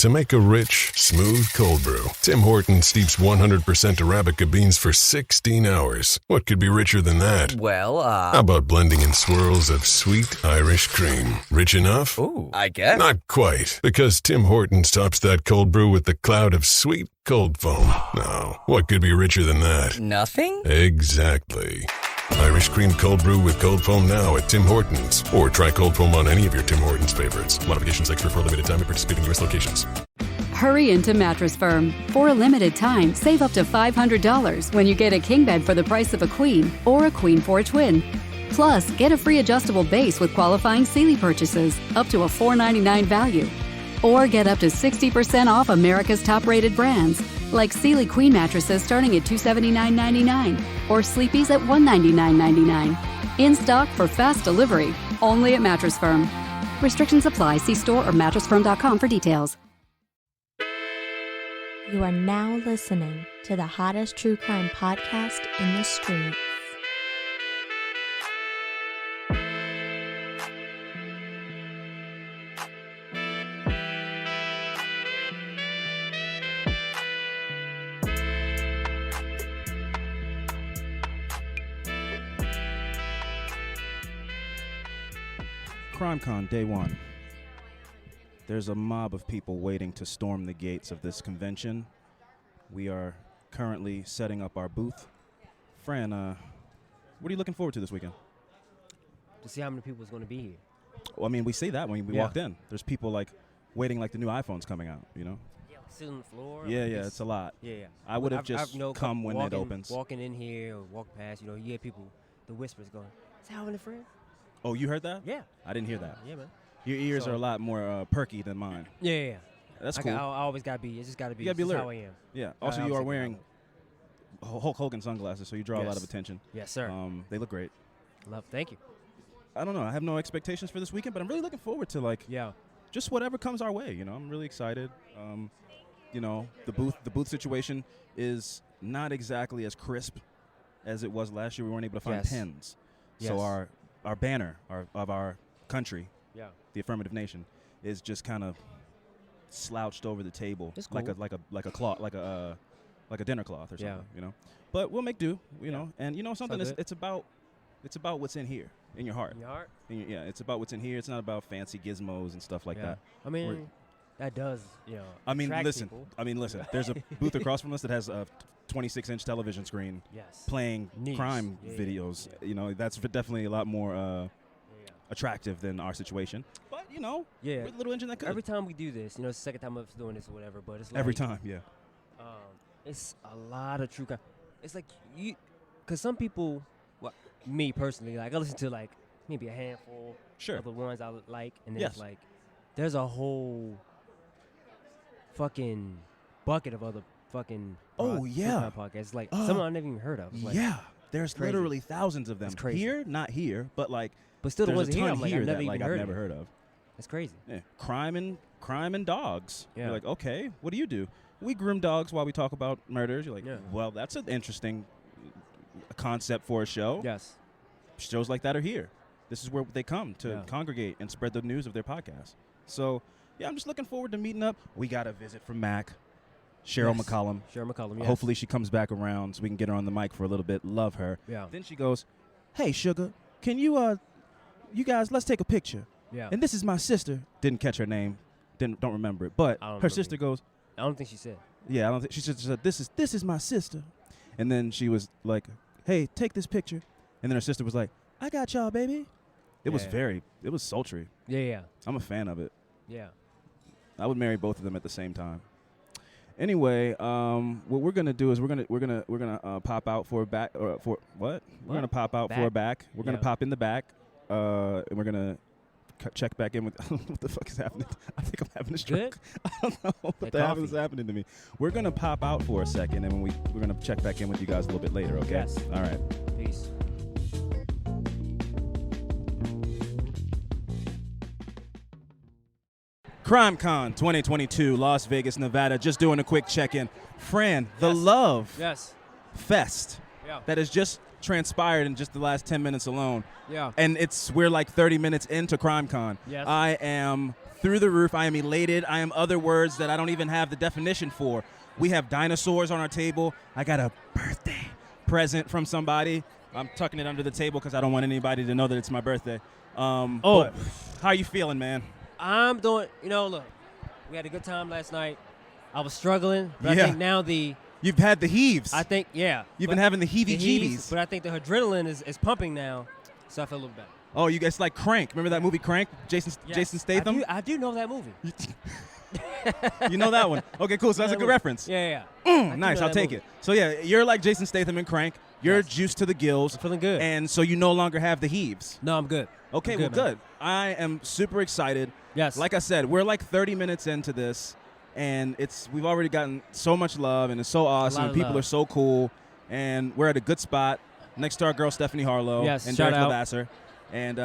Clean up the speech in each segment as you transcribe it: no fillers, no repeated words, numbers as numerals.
To make a rich, smooth cold brew, Tim Hortons steeps 100% Arabica beans for 16 hours. What could be richer than that? Well, How about blending in swirls of sweet Irish cream? Rich enough? Ooh, I guess. Not quite, because Tim Hortons tops that cold brew with the cloud of sweet cold foam. Now, what could be richer than that? Nothing? Exactly. Irish cream cold brew with cold foam now at Tim Hortons. Or try cold foam on any of your Tim Hortons favorites. Modifications extra for a limited time at participating U.S. locations. Hurry into Mattress Firm. For a limited time, save up to $500 when you get a king bed for the price of a queen or a queen for a twin. Plus, get a free adjustable base with qualifying Sealy purchases, up to a $499 value. Or get up to 60% off America's top-rated brands, like Sealy Queen mattresses starting at $279.99 or Sleepy's at $199.99. In stock for fast delivery, only at Mattress Firm. Restrictions apply. See store or mattressfirm.com for details. You are now listening to the hottest true crime podcast in the streets. CrimeCon Day 1. There's a mob of people waiting to storm the gates of this convention. We are currently setting up our booth. Fran, what are you looking forward to this weekend? To see how many people is going to be here. Well, I mean, we see that when we walked in. There's people like waiting like the new iPhone's coming out, you know? Yeah, sitting on the floor. Yeah, it's a lot. Yeah. I would have just come when it opens. Walking in here or walk past, you hear people, the whispers going, "Is that Alvin and Fran?" Oh, you heard that? Yeah. I didn't hear that. Yeah, man. Your ears are a lot more perky than mine. Yeah. That's cool. I always got to be. It's just got to be. You got to be alert. How I am. Yeah. Also, you are wearing Hulk Hogan sunglasses, so you draw a lot of attention. Yes, sir. They look great. Thank you. I don't know. I have no expectations for this weekend, but I'm really looking forward to just whatever comes our way. I'm really excited. The booth situation is not exactly as crisp as it was last year. We weren't able to find pins. Yes. So our banner of our country, the Affirmative Nation, is just kind of slouched over the table. It's cool. like a cloth, like a dinner cloth or something. But we'll make do. And something. It's about what's in here, in your heart. In your heart. It's about what's in here. It's not about fancy gizmos and stuff like that. I mean, that does listen. people. Listen. There's a booth across from us that has a 26-inch television screen playing crime videos. That's definitely a lot more attractive than our situation. But we're the little engine that could. Every time we do this, it's the second time I'm doing this or whatever. But it's like every time, it's a lot of true crime. It's like because some people, me personally, I listen to maybe a handful of the ones I like, and then it's like there's a whole fucking bucket of other fucking podcasts. Like some I never even heard of. There's literally thousands of them. It's crazy. Here, not here, but still the there's ones a here ton I'm like, here I've never that even I've never heard of. That's crazy. Yeah. Crime and dogs. Yeah. You're like, okay, what do you do? We groom dogs while we talk about murders. You're like, well, that's an interesting concept for a show. Yes. Shows like that are here. This is where they come to congregate and spread the news of their podcast. So, I'm just looking forward to meeting up. We got a visit from Mac, Cheryl McCollum. Yes. Hopefully she comes back around so we can get her on the mic for a little bit. Love her. Yeah. Then she goes, "Hey, Sugar, can you guys, let's take a picture." Yeah. And this is my sister. Didn't catch her name. Don't remember it. But her sister goes, I don't think she said. Yeah, I don't think she just said, this is my sister. And then she was like, "Hey, take this picture." And then her sister was like, "I got y'all, baby." It was sultry. Yeah. I'm a fan of it. Yeah. I would marry both of them at the same time. Anyway, what we're gonna do is we're gonna pop out for a back or for what? We're gonna pop out for a back. We're gonna pop in the back, and we're gonna check back in with what the fuck is happening. I think I'm having a stroke. I don't know what the hell is happening to me. We're gonna pop out for a second, and we're gonna check back in with you guys a little bit later. Okay? Yes. All right. Peace. CrimeCon 2022, Las Vegas, Nevada. Just doing a quick check-in. Fran, the Love Fest that has just transpired in just the last 10 minutes alone. Yeah. And we're like 30 minutes into CrimeCon. Yes. I am through the roof. I am elated. I am other words that I don't even have the definition for. We have dinosaurs on our table. I got a birthday present from somebody. I'm tucking it under the table because I don't want anybody to know that it's my birthday. But how are you feeling, man? I'm doing, look, we had a good time last night. I was struggling, but I think now You've had the heaves. I think, yeah. You've been having the heebie-jeebies. But I think the adrenaline is pumping now, so I feel a little better. Oh, you guys like Crank. Remember that movie Crank? Jason Statham? I do know that movie. You know that one. Okay, cool. So that's a good reference. Yeah. Nice. I'll take it. So, yeah, you're like Jason Statham in Crank. You're juiced to the gills. I'm feeling good. And so you no longer have the heaves. No, I'm good. Okay, good. I am super excited. Yes. Like I said, we're like 30 minutes into this, and we've already gotten so much love, and it's so awesome, and people are so cool, and we're at a good spot next to our girl Stephanie Harlow and Derek Lavasser. And,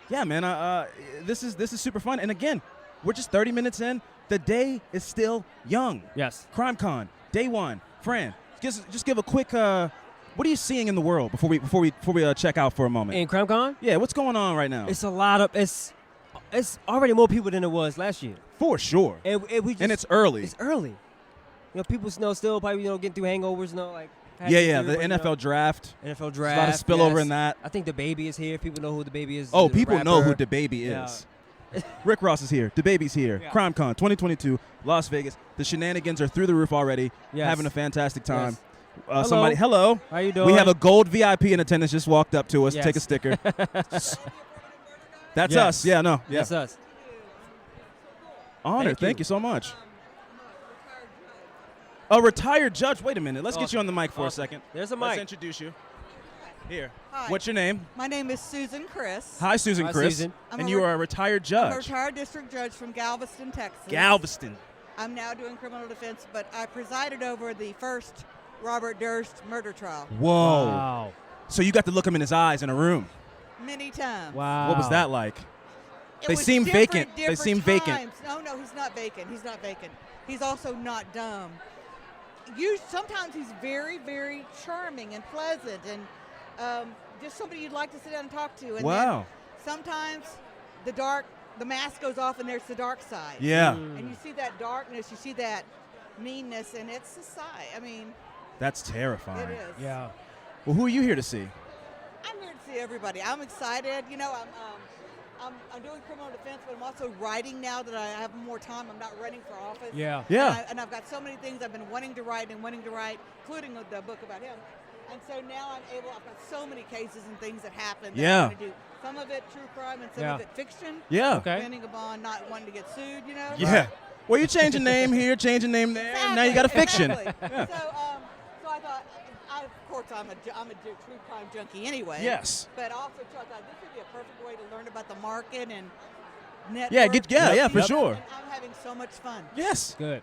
yeah, man, this is super fun. And, again, we're just 30 minutes in. The day is still young. Yes. CrimeCon, day one. Fran, just give a quick what are you seeing in the world before we check out for a moment? In CrimeCon? Yeah, what's going on right now? It's a lot of it's already more people than it was last year. For sure. And it's early. It's early. People still probably getting through hangovers, the NFL draft. NFL draft. There's a lot of spillover in that. I think the baby is here. People know who the baby is. Oh, people know who the baby is. Rick Ross is here. The baby's here. Yeah. CrimeCon 2022, Las Vegas. The shenanigans are through the roof already. Yes. Having a fantastic time. Yes. Hello. How you doing? We have a gold VIP in attendance just walked up to us to take a sticker. That's us. Yeah, no. Yeah. That's us. Honor. Thank you so much. A retired judge. Wait a minute. Let's get you on the mic for a second. There's a mic. Let's introduce you. Here. Hi. What's your name? My name is Susan Chris. Hi, Susan Chris. Susan. And you are a retired judge. I'm a retired district judge from Galveston, Texas. Galveston. I'm now doing criminal defense, but I presided over the first Robert Durst murder trial. Whoa. Wow. So you got to look him in his eyes in a room. Many times. Wow. What was that like? It They was seem vacant. They different seem vacant. times. No, he's not vacant. He's not vacant. He's also not dumb. Sometimes he's very, very charming and pleasant and just somebody you'd like to sit down and talk to. And wow. then sometimes the mask goes off and there's the dark side. Yeah. And you see that darkness, you see that meanness, and it's society. I mean, that's terrifying. it is. Yeah. Well, who are you here to see? I'm here to see everybody. I'm excited. I'm doing criminal defense, but I'm also writing now that I have more time. I'm not running for office. Yeah. Yeah. And I've got so many things I've been wanting to write, including the book about him. And so now I've got so many cases and things that happen that I want to do. Some of it true crime and some of it fiction. Yeah. Okay. Depending upon not wanting to get sued, Yeah. Well, you change a name here, change a name there, and now you got a fiction. Exactly. Yeah. So I thought, of course, I'm a true crime junkie anyway. Yes. But also, I thought this would be a perfect way to learn about the market and network. For sure. And I'm having so much fun. Yes. Good.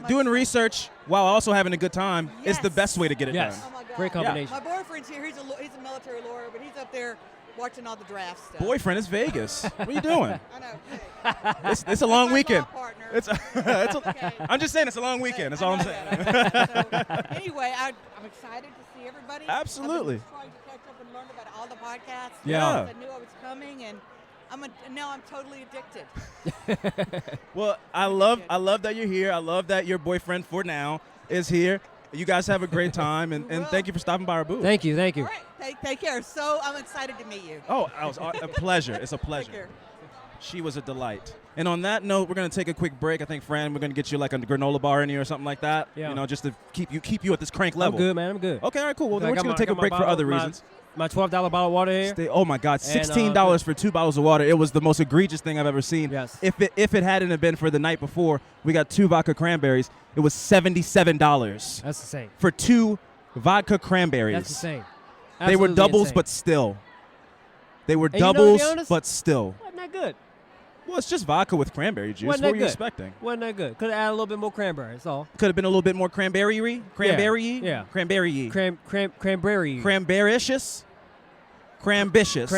Doing research while also having a good time is the Yes. best way to get it Yes. done. Oh my God. Great combination. My boyfriend's here. He's a military lawyer, but he's up there watching all the draft stuff. Boyfriend is Vegas. What are you doing? I know. Hey. It's a long My weekend. law partner. Okay. I'm just saying it's a long weekend. That's all I'm saying. So, anyway, I'm excited to see everybody. Absolutely. I've been trying to catch up and learn about all the podcasts. Yeah. I knew I was coming, and now I'm totally addicted. Well, I love that you're here. I love that your boyfriend for now is here. You guys have a great time, and thank you for stopping by our booth. Thank you. All right. Take care. So I'm excited to meet you. Oh, it was a pleasure. It's a Take pleasure. care. She was a delight. And on that note, we're going to take a quick break. I think, Fran, we're going to get you like a granola bar in here or something like that. Yeah. Just to keep you at this crank level. I'm good, man. I'm good. Okay, all right, cool. Well, then I we're just got going to take a my break for bottle- other my- reasons. My $12 bottle of water here. Oh my God, $16 for 2 bottles of water. It was the most egregious thing I've ever seen. Yes. If it hadn't have been for the night before, we got 2 vodka cranberries. It was $77 That's insane. for 2 vodka cranberries. That's insane. They were Absolutely doubles, insane. but still. They were And to be doubles, honest, but still. Wasn't that good? Well, it's just vodka with cranberry juice. Wasn't What that were you good? expecting? Wasn't that good? Could have added a little bit more cranberry. That's all. Could have been a little bit more cranberry-y. Cranberry-y? Yeah. Cranberry-y. Cranberry. Cranbericious? Crambitious.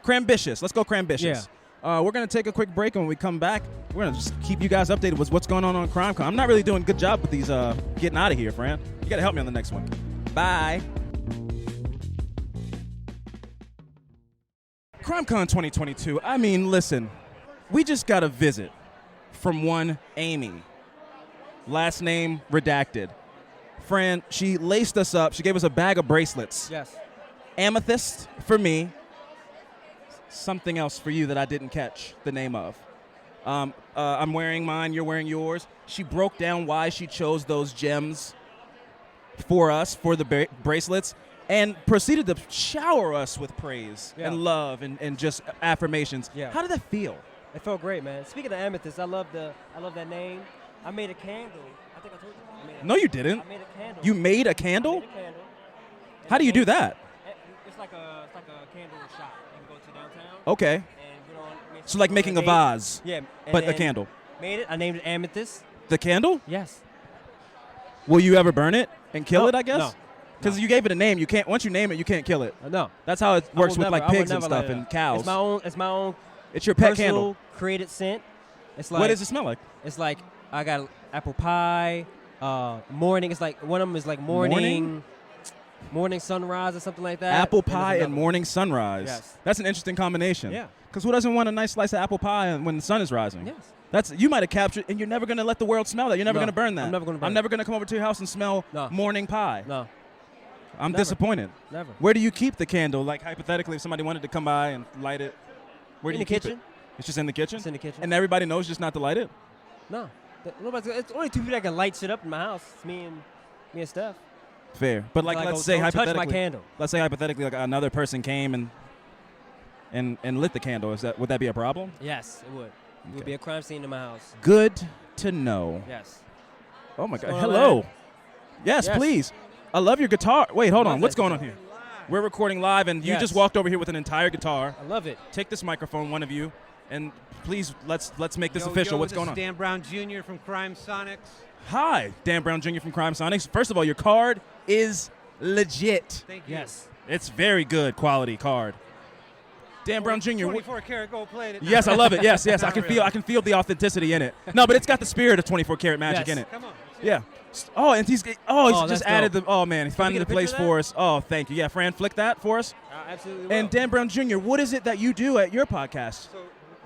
Crambitious. Let's go crambitious. We're going to take a quick break, and when we come back, we're going to just keep you guys updated with what's going on CrimeCon. I'm not really doing a good job with these getting out of here, Fran. You got to help me on the next one. Bye. CrimeCon 2022. I mean, listen, we just got a visit from one Amy. Last name redacted. Fran, she laced us up. She gave us a bag of bracelets. Yes. Amethyst for me. Something else for you that I didn't catch the name of. I'm wearing mine. You're wearing yours. She broke down why she chose those gems for us, for the bracelets, and proceeded to shower us with praise and love and just affirmations. Yeah. How did that feel? It felt great, man. Speaking of amethyst, I love that name. I made a candle. I think I told you. No, you didn't. I made a candle. You made a candle? I made a candle. How do you do that? It's like a candle shop. You can go to downtown. Okay. And So like making a vase. Yeah. But a candle. Made it. I named it Amethyst. The candle? Yes. Will you ever burn it and kill No, it, I guess? no. Because you gave it a name. You can't. Once you name it, you can't kill it. No. That's how it works with like pigs and never stuff light it and up. cows. It's my own. It's your pet personal candle. created scent. It's like. What does it smell like? It's like I got apple pie. Morning. It's like one of them is like morning sunrise or something like that. Apple pie and morning sunrise. Yes. That's an interesting combination. Yeah. Because who doesn't want a nice slice of apple pie when the sun is rising? Yes. You might have captured, and you're never going to let the world smell that. You're never No, going to burn that. I'm never gonna burn I'm it. never going to come over to your house and smell morning pie. No. I'm Never. disappointed. Never. Where do you keep the candle? Like hypothetically, if somebody wanted to come by and light it, where do In you the keep kitchen. it? It's just in the kitchen? It's in the kitchen. And everybody knows just not to light it? No. It's only two people that can light shit up in my house. It's me and Steph. Fair. But like, let's say don't hypothetically, touch my candle. let's say hypothetically, like another person came and lit the candle. Would that be a problem? Yes, it would. It would be a crime scene in my house. Good to know. Yes. Oh my God. going on, Hello. man? Yes, Yes. please. I love your guitar. Wait, hold on. Love What's that going on guitar. here? We're recording live, and you Yes. just walked over here with an entire guitar. I love it. Take this microphone, one of you, and please let's make this Yo, official. What's this going is on? Dan Brown Jr. from Crime Sonics. Hi, Dan Brown Jr. from Crime Sonics. First of all, your card is legit. Thank you. Yes. It's very good quality card. Dan Brown Jr. 24 karat gold plated. Yes, I love it. Yes, yes. Not really. I can feel the authenticity in it. No, but it's got the spirit of 24 karat magic Yes. in it. Come on. Yeah. Oh, and he's just that's added dope. the. Oh man, he's finding get the a place picture of for that? us. Oh, thank you. Yeah, Fran, flick that for us. Absolutely. Will. And Dan Brown Jr., what is it that you do at your podcast? So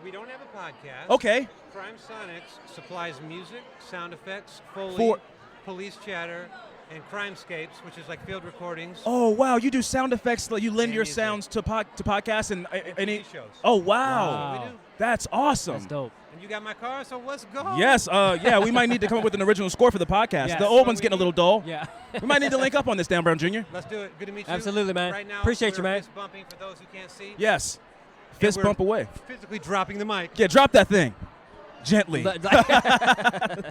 we don't have a podcast. Okay. Crime Sonics supplies music, sound effects, Foley, For- police chatter, and crimescapes, which is like field recordings. Oh wow, you do sound effects. You lend And your music. sounds to podcasts and any. TV shows. Oh wow. Wow. We do. That's awesome. That's dope. And you got my car, so let's go. Yes, yeah, we might need to come up with an original score for the podcast. Yes. The old So one's we getting a need- little dull. Yeah. We might need to link up on this, Dan Brown Jr. Let's do it. Good to meet you. Absolutely, man. Right now, Appreciate we're you, man. fist bumping for those who can't see. Yes. Fist we're- bump away. Physically dropping the mic. Yeah, drop that thing. Gently. Like-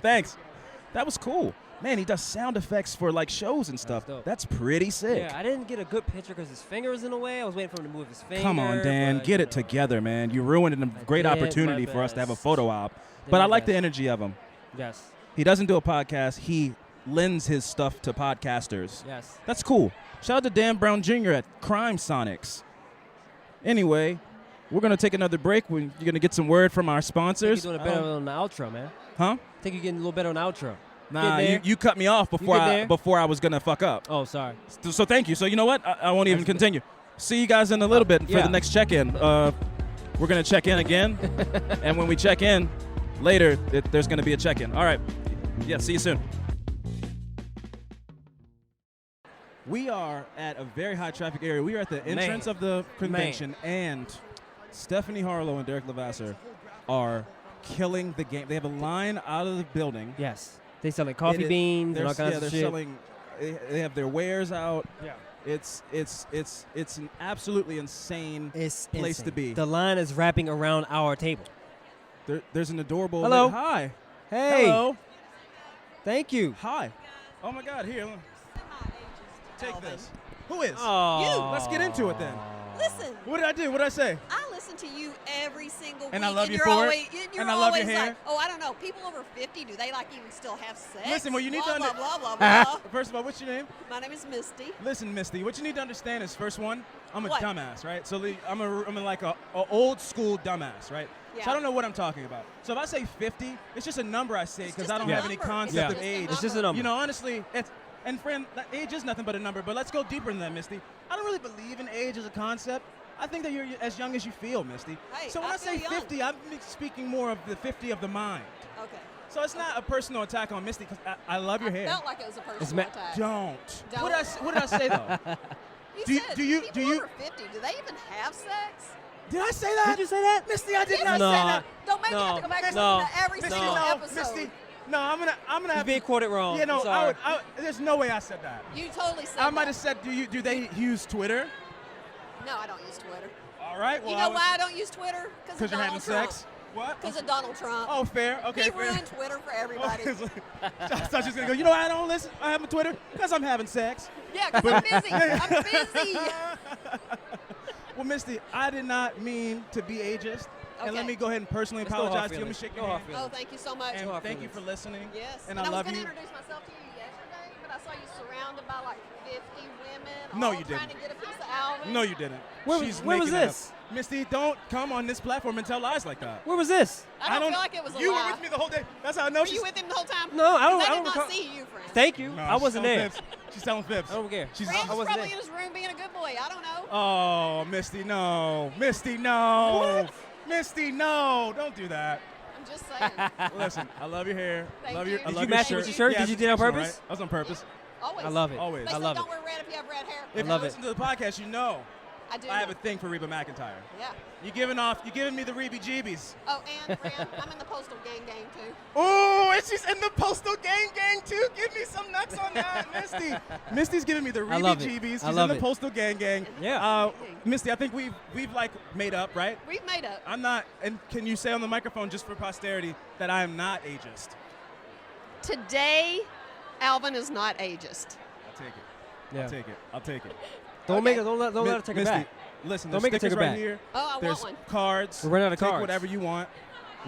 Thanks. That was cool. Man, he does sound effects for like shows and stuff. dope. That's pretty sick. Yeah, I didn't get a good picture because his finger was in the way. I was waiting for him to move his finger. Come on, Dan. but, Get you it know, together, man. You ruined a great did opportunity my for us to have a best. photo op. Did But my I like the best. energy of him. Yes. He doesn't do a podcast. He lends his stuff to podcasters. Yes. That's cool. Shout out to Dan Brown Jr. at Crime Sonics. Anyway, we're going to take another break. You're going to get some word from our I sponsors. think you're doing better on the outro, man. Huh? I think you're getting a little better on the outro. Nah, Getting there. you cut me off before getting there? before I was going to fuck up. Oh, sorry. So thank you. So you know what? I won't even continue. See you guys in a little bit for Yeah. the next check-in. We're going to check in again. And when we check in later, there's going to be a check-in. All right. Yeah, see you soon. We are at a very high traffic area. We are at the entrance of the convention, and Stephanie Harlow and Derek Levasseur are killing the game. They have a line out of the building. Yes. They sell like coffee beans and all kinds Yeah, of they're shit. selling. They have their wares out. Yeah. It's an absolutely insane It's place insane. to be. The line is wrapping around our table. There's an adorable. Hello. Hi. Hey. Hello. Thank you. Hi. Oh my God. Here. Take this. Who is? Oh. Let's get into it then. Listen, What did I do? What did I say? I listen to you every single And week. I love you you're for it. always, You're And I love your always hair. like, oh, I don't know. People over 50, do they like even still have sex? Listen, well, you need blah, to blah, under- blah, blah, blah. First of all, what's your name? My name is Misty. Listen, Misty, what you need to understand is, first one, I'm a What? dumbass, right? So I'm like a old school dumbass, right? So Yeah. I don't know what I'm talking about. So if I say 50, it's just a number I say It's because just I don't a have any number. concept Yeah. of age. It's just a number. You know, honestly, and friend, age is nothing but a number. But let's go deeper than that, Misty. I don't really believe in age as a concept. I think that you're as young as you feel, Misty. Hey, so when I say feel 50, I'm speaking more of the 50 of the mind. Okay. So it's not a personal attack on Misty because I love your hair. I felt like it was a personal attack. Don't. Don't. What did I say though? Do you over 50, do they even have sex? Did I say that? Did you say that? Misty, I did not No. say that. Don't make me have to go back and listen to every single episode. Misty, no, I'm gonna have You're being quoted wrong. You know, Sorry. there's no way I said that. You totally said I might that. have said, do they use Twitter? No, I don't use Twitter. All right. Well, You know why I don't use Twitter? Because you're having sex. What? Because of Donald Trump. Oh, fair. Okay. He fair. ruined Twitter for everybody. I thought she was gonna go. You know why I don't listen? I have a Twitter because I'm having sex. Yeah, because I'm busy. I'm busy. Well, Misty, I did not mean to be ageist. Okay. And let me go ahead and personally It's no hard apologize to you. Let me feelings. shake No your hard hand. feelings. Oh, thank you so much. And hard thank you feelings. for listening. Yes. And I I was love going to you. introduce myself to you yesterday, but I saw you surrounded by like 50 women. No, all you trying didn't. to get a piece of Alvin. No, you didn't. Where She's was making that this? up. Misty, don't come on this platform and tell lies like that. Where was this? I don't feel like it was a You lie. were with me the whole day. That's how I know Were she's. you with him the whole time? No, I don't- 'Cause I don't did not recall- see you, friend. Thank you. No, I wasn't she's there. telling fibs. She's telling fibs. I don't care. She's. Friend I was wasn't probably there. in his room being a good boy. I don't know. Oh, Misty, no. Misty, no. What? Misty, no. Don't do that. I'm just saying. Listen, I love your hair. Thank love you. your, Did I you love your match it shirt. with your shirt? Yeah, Did you it's do it on intentional, purpose? Right? That was on purpose. Always. I love it. Always. They I say love don't it. wear red if you have red hair. If love you it. listen to the podcast, you know I do. I have a thing for Reba McEntire. Yeah. You're giving me the Reebie-Jeebies. Oh, and friend, I'm in the Postal Gang too. Oh, and she's in the Postal Gang too. Give me some nuts on that, Misty. Misty's giving me the I love it. Reebie-Jeebies. She's I love in the it. Postal Gang. Yeah. Misty, I think we've like made up, right? We've made up. I'm not. And can you say on the microphone just for posterity that I am not ageist? Today, Alvin is not ageist. I'll take it. Yeah. I'll take it. Don't Okay. make it. Don't let her take it Misty, back. listen, Don't there's make her take stickers it right back. here. Oh, I There's want one. cards. We're running out of Take cards. whatever you want.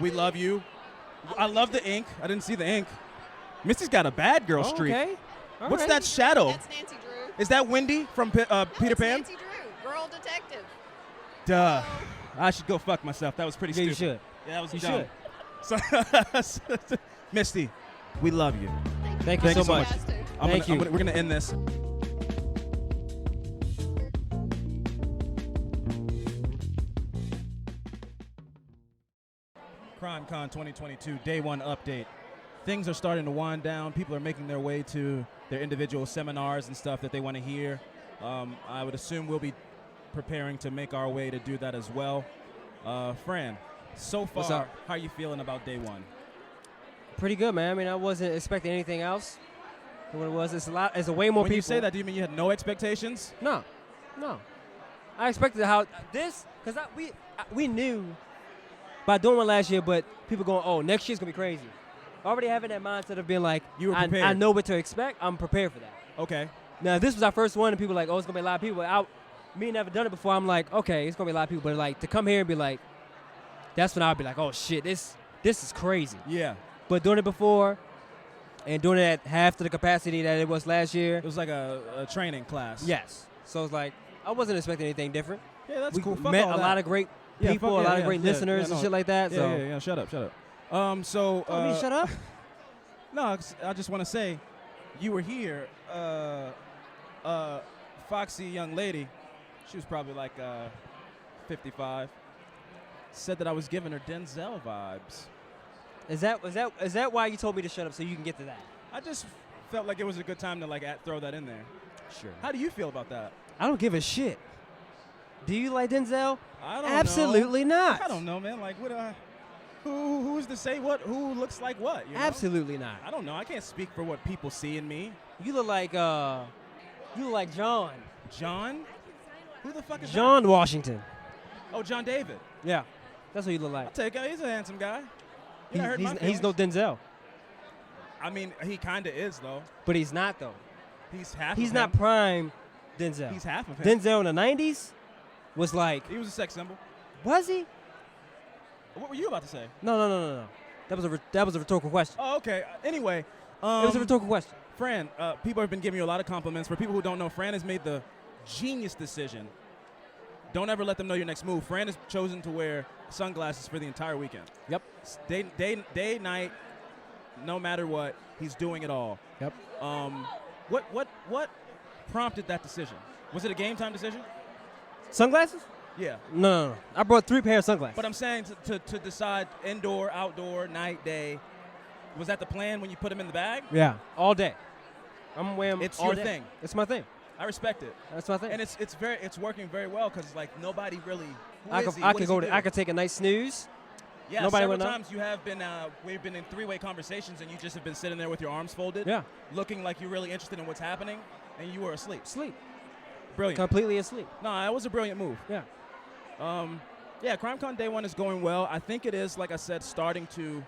We love you. I love the ink. I didn't see the ink. Misty's got a bad girl Oh, streak. okay. All What's right. that shadow? That's Nancy Drew. Is that Wendy from Peter No, it's Pan? Nancy Drew, girl detective. Duh. I should go fuck myself. That was pretty Yeah, you stupid. should. Yeah, that was You dumb. So, Misty, we love you. Thank you Thank you so so much. Guys, too. Thank you. We're gonna end this. CrimeCon 2022 Day 1 update. Things are starting to wind down. People are making their way to their individual seminars and stuff that they want to hear. I would assume we'll be preparing to make our way to do that as well. Fran, so What's far, up? how are you feeling about Day 1? Pretty good, man. I mean, I wasn't expecting anything else than what it was. It's a lot. It's a way more When people. you say that, do you mean you had no expectations? No. I expected how this because we knew by doing one last year, but people going, oh, next year's gonna be crazy. Already having that mindset of being like, You were I prepared. know what to expect. I'm prepared for that. Okay. Now, if this was our first one, and people were like, oh, it's gonna be a lot of people. Me never done it before. I'm like, okay, it's gonna be a lot of people, but like to come here and be like, that's when I'll be like, oh shit, this is crazy. Yeah. But doing it before and doing it at half to the capacity that it was last year, It was like a training class. yes. So it's like I wasn't expecting anything different. Yeah, that's We cool. Fuck met all a that. lot of great Yeah, people, fuck- a yeah, lot of yeah, great yeah, listeners yeah, and no. shit like that. Yeah, so yeah. Shut up. Tell me shut up. No, I just want to say, you were here. Foxy young lady, she was probably like 55. Said that I was giving her Denzel vibes. Is that why you told me to shut up so you can get to that? I just felt like it was a good time to like throw that in there. Sure. How do you feel about that? I don't give a shit. Do you like Denzel? I don't Absolutely know. not. I don't know, man. Like, what? Who's to say what? Who looks like what? You know? Absolutely not. I don't know. I can't speak for what people see in me. You look like John. John? Who the fuck is John Washington. that? Oh, John David. Yeah. That's what you look I'll like. take it. He's a handsome guy. You hurt my He's no feelings. Denzel. I mean, he kind of is, though. But he's not though. He's half He's of not him. prime Denzel. He's half of him. Denzel in the 90s was like, He was a sex symbol. was he? What were you about to say? No. That was a rhetorical question. Oh, okay. Anyway. It was a rhetorical question. Fran, people have been giving you a lot of compliments. For people who don't know, Fran has made the genius decision. Don't ever let them know your next move. Fran has chosen to wear sunglasses for the entire weekend. Yep. Day, night, no matter what, he's doing it all. Yep. What prompted that decision? Was it a game time decision? Sunglasses? Yeah. No. I brought 3 pairs of sunglasses. But I'm saying to decide indoor, outdoor, night, day. Was that the plan when you put them in the bag? Yeah, all day. I'm wearing It's all your day. thing. It's my thing. I respect it. That's my thing. And it's working very well because like nobody really. I could take a nice snooze. Yeah, Nobody several would know. times you have been. We've been in 3-way conversations, and you just have been sitting there with your arms folded. Yeah. Looking like you're really interested in what's happening, and you were asleep. Sleep. Brilliant. Completely asleep. No, it was a brilliant move. Yeah. Yeah, CrimeCon Day 1 is going well. I think it is, like I said, starting to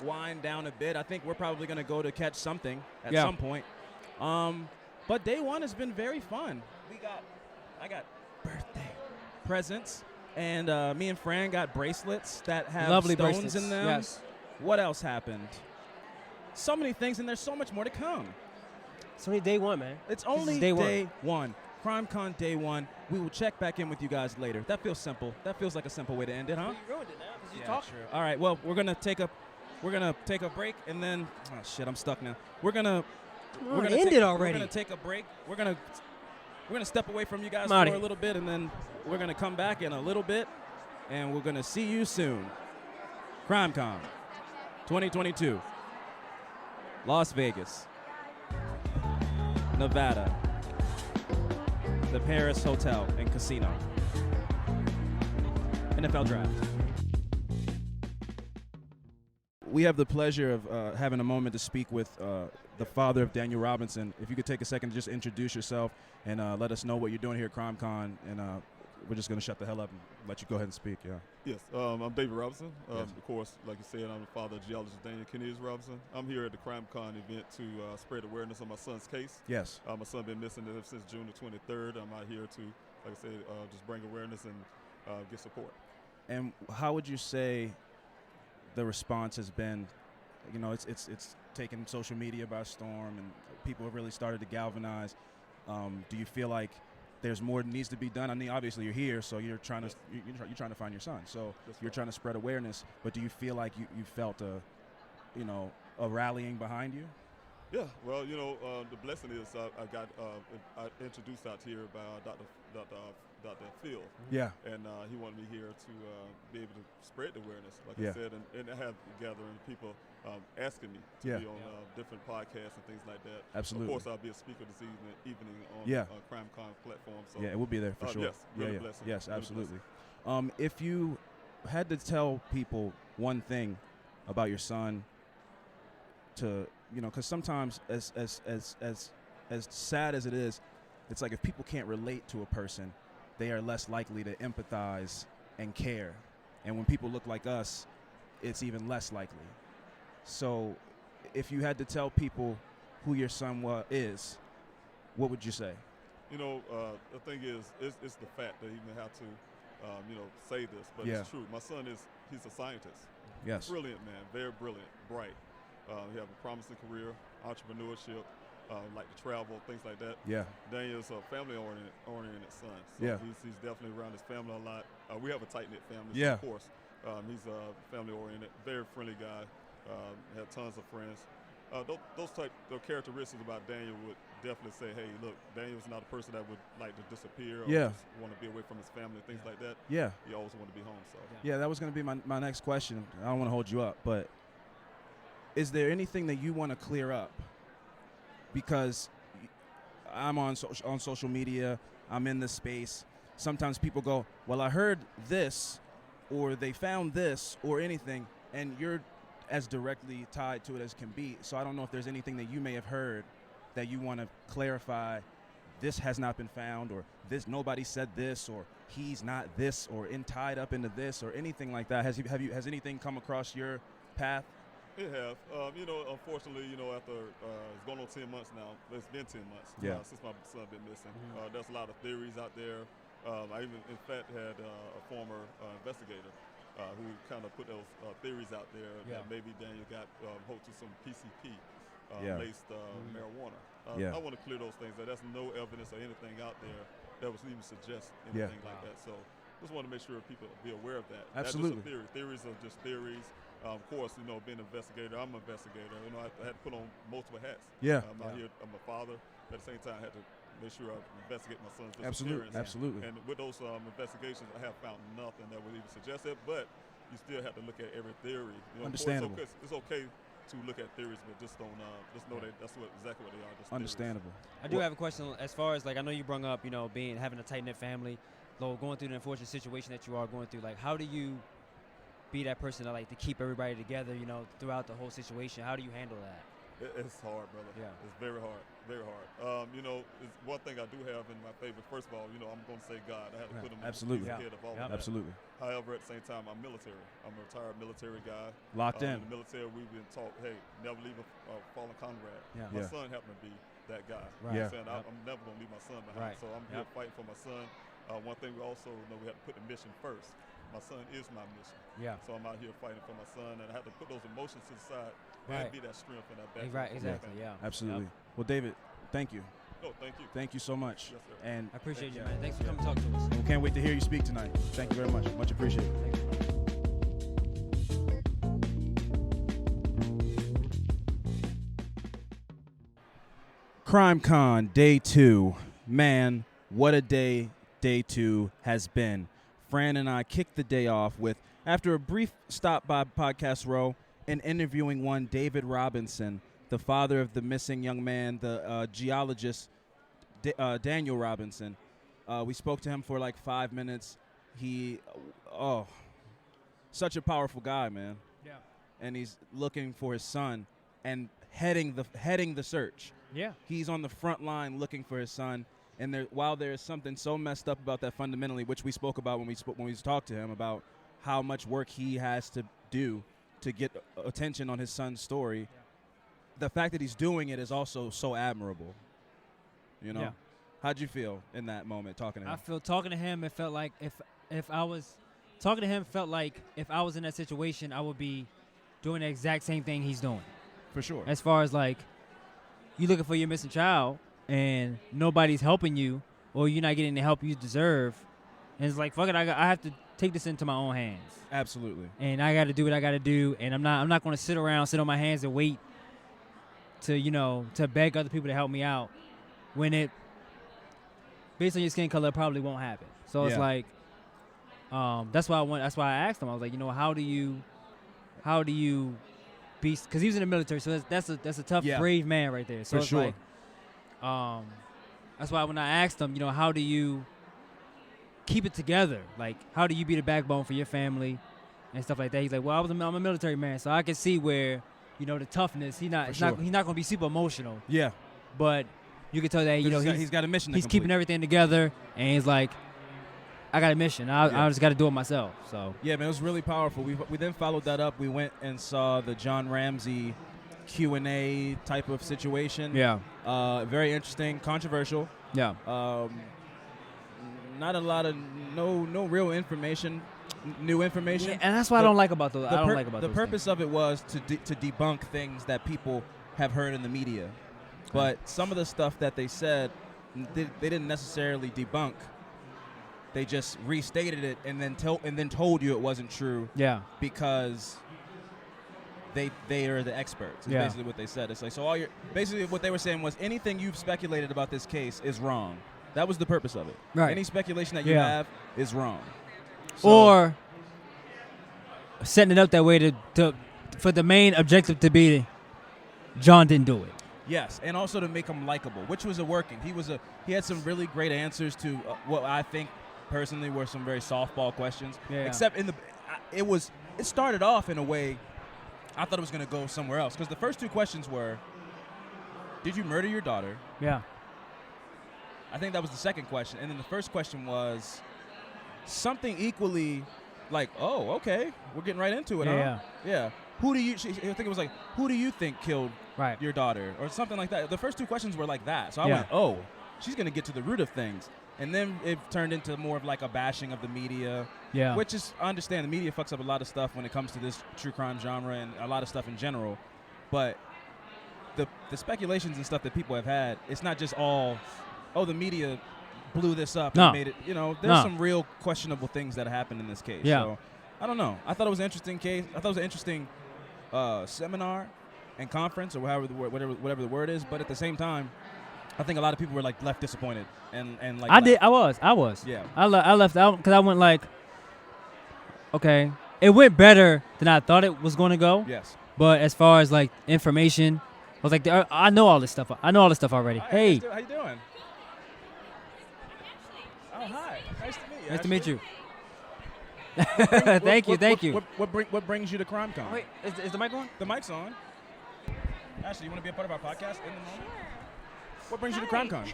wind down a bit. I think we're probably going to go to catch something at some point. But Day 1 has been very fun. I got birthday presents, and me and Fran got bracelets that have Lovely stones bracelets. in them. Yes. What else happened? So many things, and there's so much more to come. It's only day 1, man. It's only day day one. CrimeCon Day 1. We will check back in with you guys later. That feels simple. That feels like a simple way to end it, huh? You ruined it now because you Yeah, talked. sure. All right. Well, we're gonna take a break, and then I'm stuck now. We're gonna end it already. We're gonna take a break. We're gonna step away from you guys Marty. for a little bit, and then we're gonna come back in a little bit, and we're gonna see you soon. CrimeCon 2022, Las Vegas, Nevada, the Paris Hotel and Casino, NFL Draft. We have the pleasure of having a moment to speak with the father of Daniel Robinson. If you could take a second to just introduce yourself and let us know what you're doing here at CrimeCon, and we're just going to shut the hell up and let you go ahead and speak. Yeah. Yes, I'm David Robinson. Yes. Of course, like you said, I'm the father of geologist Daniel Kennedy Robinson. I'm here at the CrimeCon event to spread awareness on my son's case. Yes. My son been missing since June the 23rd. I'm out here to, like I said, just bring awareness and get support. And how would you say the response has been? You know, it's taken social media by storm, and people have really started to galvanize. Do you feel like there's more that needs to be done? I mean, obviously you're here, so you're trying to you're trying to find your son. So you're trying to spread awareness. But do you feel like you felt a rallying behind you? Yeah, well, the blessing is I got introduced out here by Dr. Phil. Yeah. And he wanted me here to be able to spread the awareness, like Yeah. I said, and I have gathering people asking me to be on different podcasts and things like that. Absolutely. Of course, I'll be a speaker this evening on CrimeCon platform. So Yeah, it will be there for sure. Yes, really blessing. Yes, really absolutely. blessing. If you had to tell people one thing about your son, to because sometimes as sad as it is, it's like if people can't relate to a person, they are less likely to empathize and care. And when people look like us, it's even less likely. So if you had to tell people who your son is, what would you say? The thing is, it's the fact that you even have to, say this, but Yeah. it's true. My son he's a scientist. Yes. Brilliant man, very brilliant, bright. He has a promising career, entrepreneurship, like to travel, things like that. Yeah. Daniel's a family-oriented son. So Yeah. he's definitely around his family a lot. We have a tight-knit family, Yeah. so of course. He's family-oriented, very friendly guy, had tons of friends. Those characteristics about Daniel would definitely say, hey, look, Daniel's not a person that would like to disappear or just want to be away from his family, things like that. Yeah. He always want to be home. So Yeah, that was going to be my next question. I don't want to hold you up, but is there anything that you want to clear up? Because I'm on social media, I'm in this space. Sometimes people go, well, I heard this, or they found this, or anything, and you're as directly tied to it as can be. So I don't know if there's anything that you may have heard that you want to clarify. This has not been found, or this nobody said this, or he's not this, or tied up into this, or anything like that. Has anything come across your path? It have. Unfortunately, after it's going on 10 months now. It's been 10 months since my son been missing. There's a lot of theories out there. I even, in fact, had a former investigator who kind of put those theories out there that maybe Daniel got hooked to some PCP laced marijuana. I want to clear those things. There's no evidence or anything out there that would even suggest anything like that. So just want to make sure people be aware of that. Absolutely. That's just a theory. Theories are just theories. Of course, being an investigator, I'm an investigator. I had to put on multiple hats. Yeah. I'm out here. I'm a father. At the same time, I had to make sure I investigate my son's Absolutely. disappearance. Absolutely. And with those investigations, I have found nothing that would even suggest that. But you still have to look at every theory. You know, Understandable. It's okay to look at theories, but just don't just know that that's exactly what they are. Just Understandable. I do have a question as far as, like, I know you brought up, having a tight-knit family, though going through the unfortunate situation that you are going through. Like, how do you be that person that, like, to keep everybody together, throughout the whole situation? How do you handle that? It's hard, brother. Yeah. It's very hard, very hard. It's one thing I do have in my favor. First of all, I'm going to say God. I had to put him Absolutely. ahead of all of that. Absolutely. However, at the same time, I'm military. I'm a retired military guy. Locked in. In the military, we've been taught, hey, never leave a fallen comrade. Yeah. My son happened to be that guy. Right. Yeah. I'm never going to leave my son behind. Right. So I'm here fighting for my son. One thing we also know, we have to put the mission first. My son is my mission. Yeah. So I'm out here fighting for my son, and I have to put those emotions to the side Right. and be that strength and that back. Right, exactly, yeah. Absolutely. Well, David, thank you. No, thank you. Thank you so much. Yes, sir. And I appreciate you, man. Thanks for coming to talk to us. we can't wait to hear you speak tonight. Thank you very much. Much appreciated. Thank you. Crime Con Day 2. Man, what a day 2 has been. Fran and I kicked the day off with, after a brief stop by Podcast Row and interviewing one David Robinson, the father of the missing young man, the geologist Daniel Robinson. We spoke to him for like 5 minutes. Such a powerful guy, man. Yeah. And he's looking for his son and heading the search. Yeah. He's on the front line looking for his son. And while there is something so messed up about that fundamentally, which we spoke about when we talked to him about how much work he has to do to get attention on his son's story, the fact that he's doing it is also so admirable. Yeah. How'd you feel in that moment talking to him? I feel talking to him, it felt like if I was talking to him, felt like if I was in that situation, I would be doing the exact same thing he's doing. For sure. As far as, like, you looking for your missing child and nobody's helping you, or you're not getting the help you deserve, and it's like, fuck it, I have to take this into my own hands. Absolutely. And I got to do what I got to do, and I'm not going to sit on my hands and wait to beg other people to help me out when it, based on your skin color, probably won't happen. So it's like, that's why I asked him. I was like, how do you be, because he was in the military, so that's a tough, brave man right there. So For it's sure. like, that's why when I asked him, how do you keep it together? Like, how do you be the backbone for your family and stuff like that? He's like, well, I'm a military man, so I can see where, the toughness. He's not going to be super emotional. Yeah. But you can tell that he's got a mission. He's keeping everything together, and he's like, I got a mission. I just got to do it myself. So yeah, man, it was really powerful. We then followed that up. We went and saw the John Ramsey Q&A type of situation. Yeah. Very interesting, controversial. Yeah. Not a lot of no real information, new information. Yeah, and that's what I don't like about those. The purpose of it was to debunk things that people have heard in the media, but some of the stuff that they said, they didn't necessarily debunk. They just restated it and then told you it wasn't true. Yeah. Because they are the experts. Is basically what they said. It's like, so basically what they were saying was anything you've speculated about this case is wrong. That was the purpose of it. Right. Any speculation that you have is wrong. So, or setting it up that way for the main objective to be John didn't do it. Yes, and also to make him likable, which was working. He had some really great answers to what I think personally were some very softball questions. Yeah. Except it started off in a way I thought it was going to go somewhere else, because the first two questions were, did you murder your daughter? Yeah. I think that was the second question. And then the first question was something equally like, oh, okay, we're getting right into it, huh? Yeah. Who do you, I think it was like, who do you think killed your daughter? Or something like that. The first two questions were like that. So I went, oh, she's going to get to the root of things. And then it turned into more of like a bashing of the media. Yeah. Which is, I understand the media fucks up a lot of stuff when it comes to this true crime genre and a lot of stuff in general. But the speculations and stuff that people have had, it's not just all, oh, the media blew this up and made it, there's some real questionable things that happened in this case. Yeah. So, I don't know. I thought it was an interesting case. I thought it was an interesting seminar and conference, or whatever the word is. But at the same time, I think a lot of people were like left disappointed and like. I was. Yeah. I left out because I went like, okay, it went better than I thought it was going to go. Yes. But as far as like information, I was like, I know all this stuff. I know all this stuff already. Hey. How you doing? Oh, hi. Nice to meet you. Nice to meet you. Thank you. What brings you to CrimeCon? Wait, is the mic on? The mic's on. Ashley, you want to be a part of our podcast in the moment? What brings you to CrimeCon?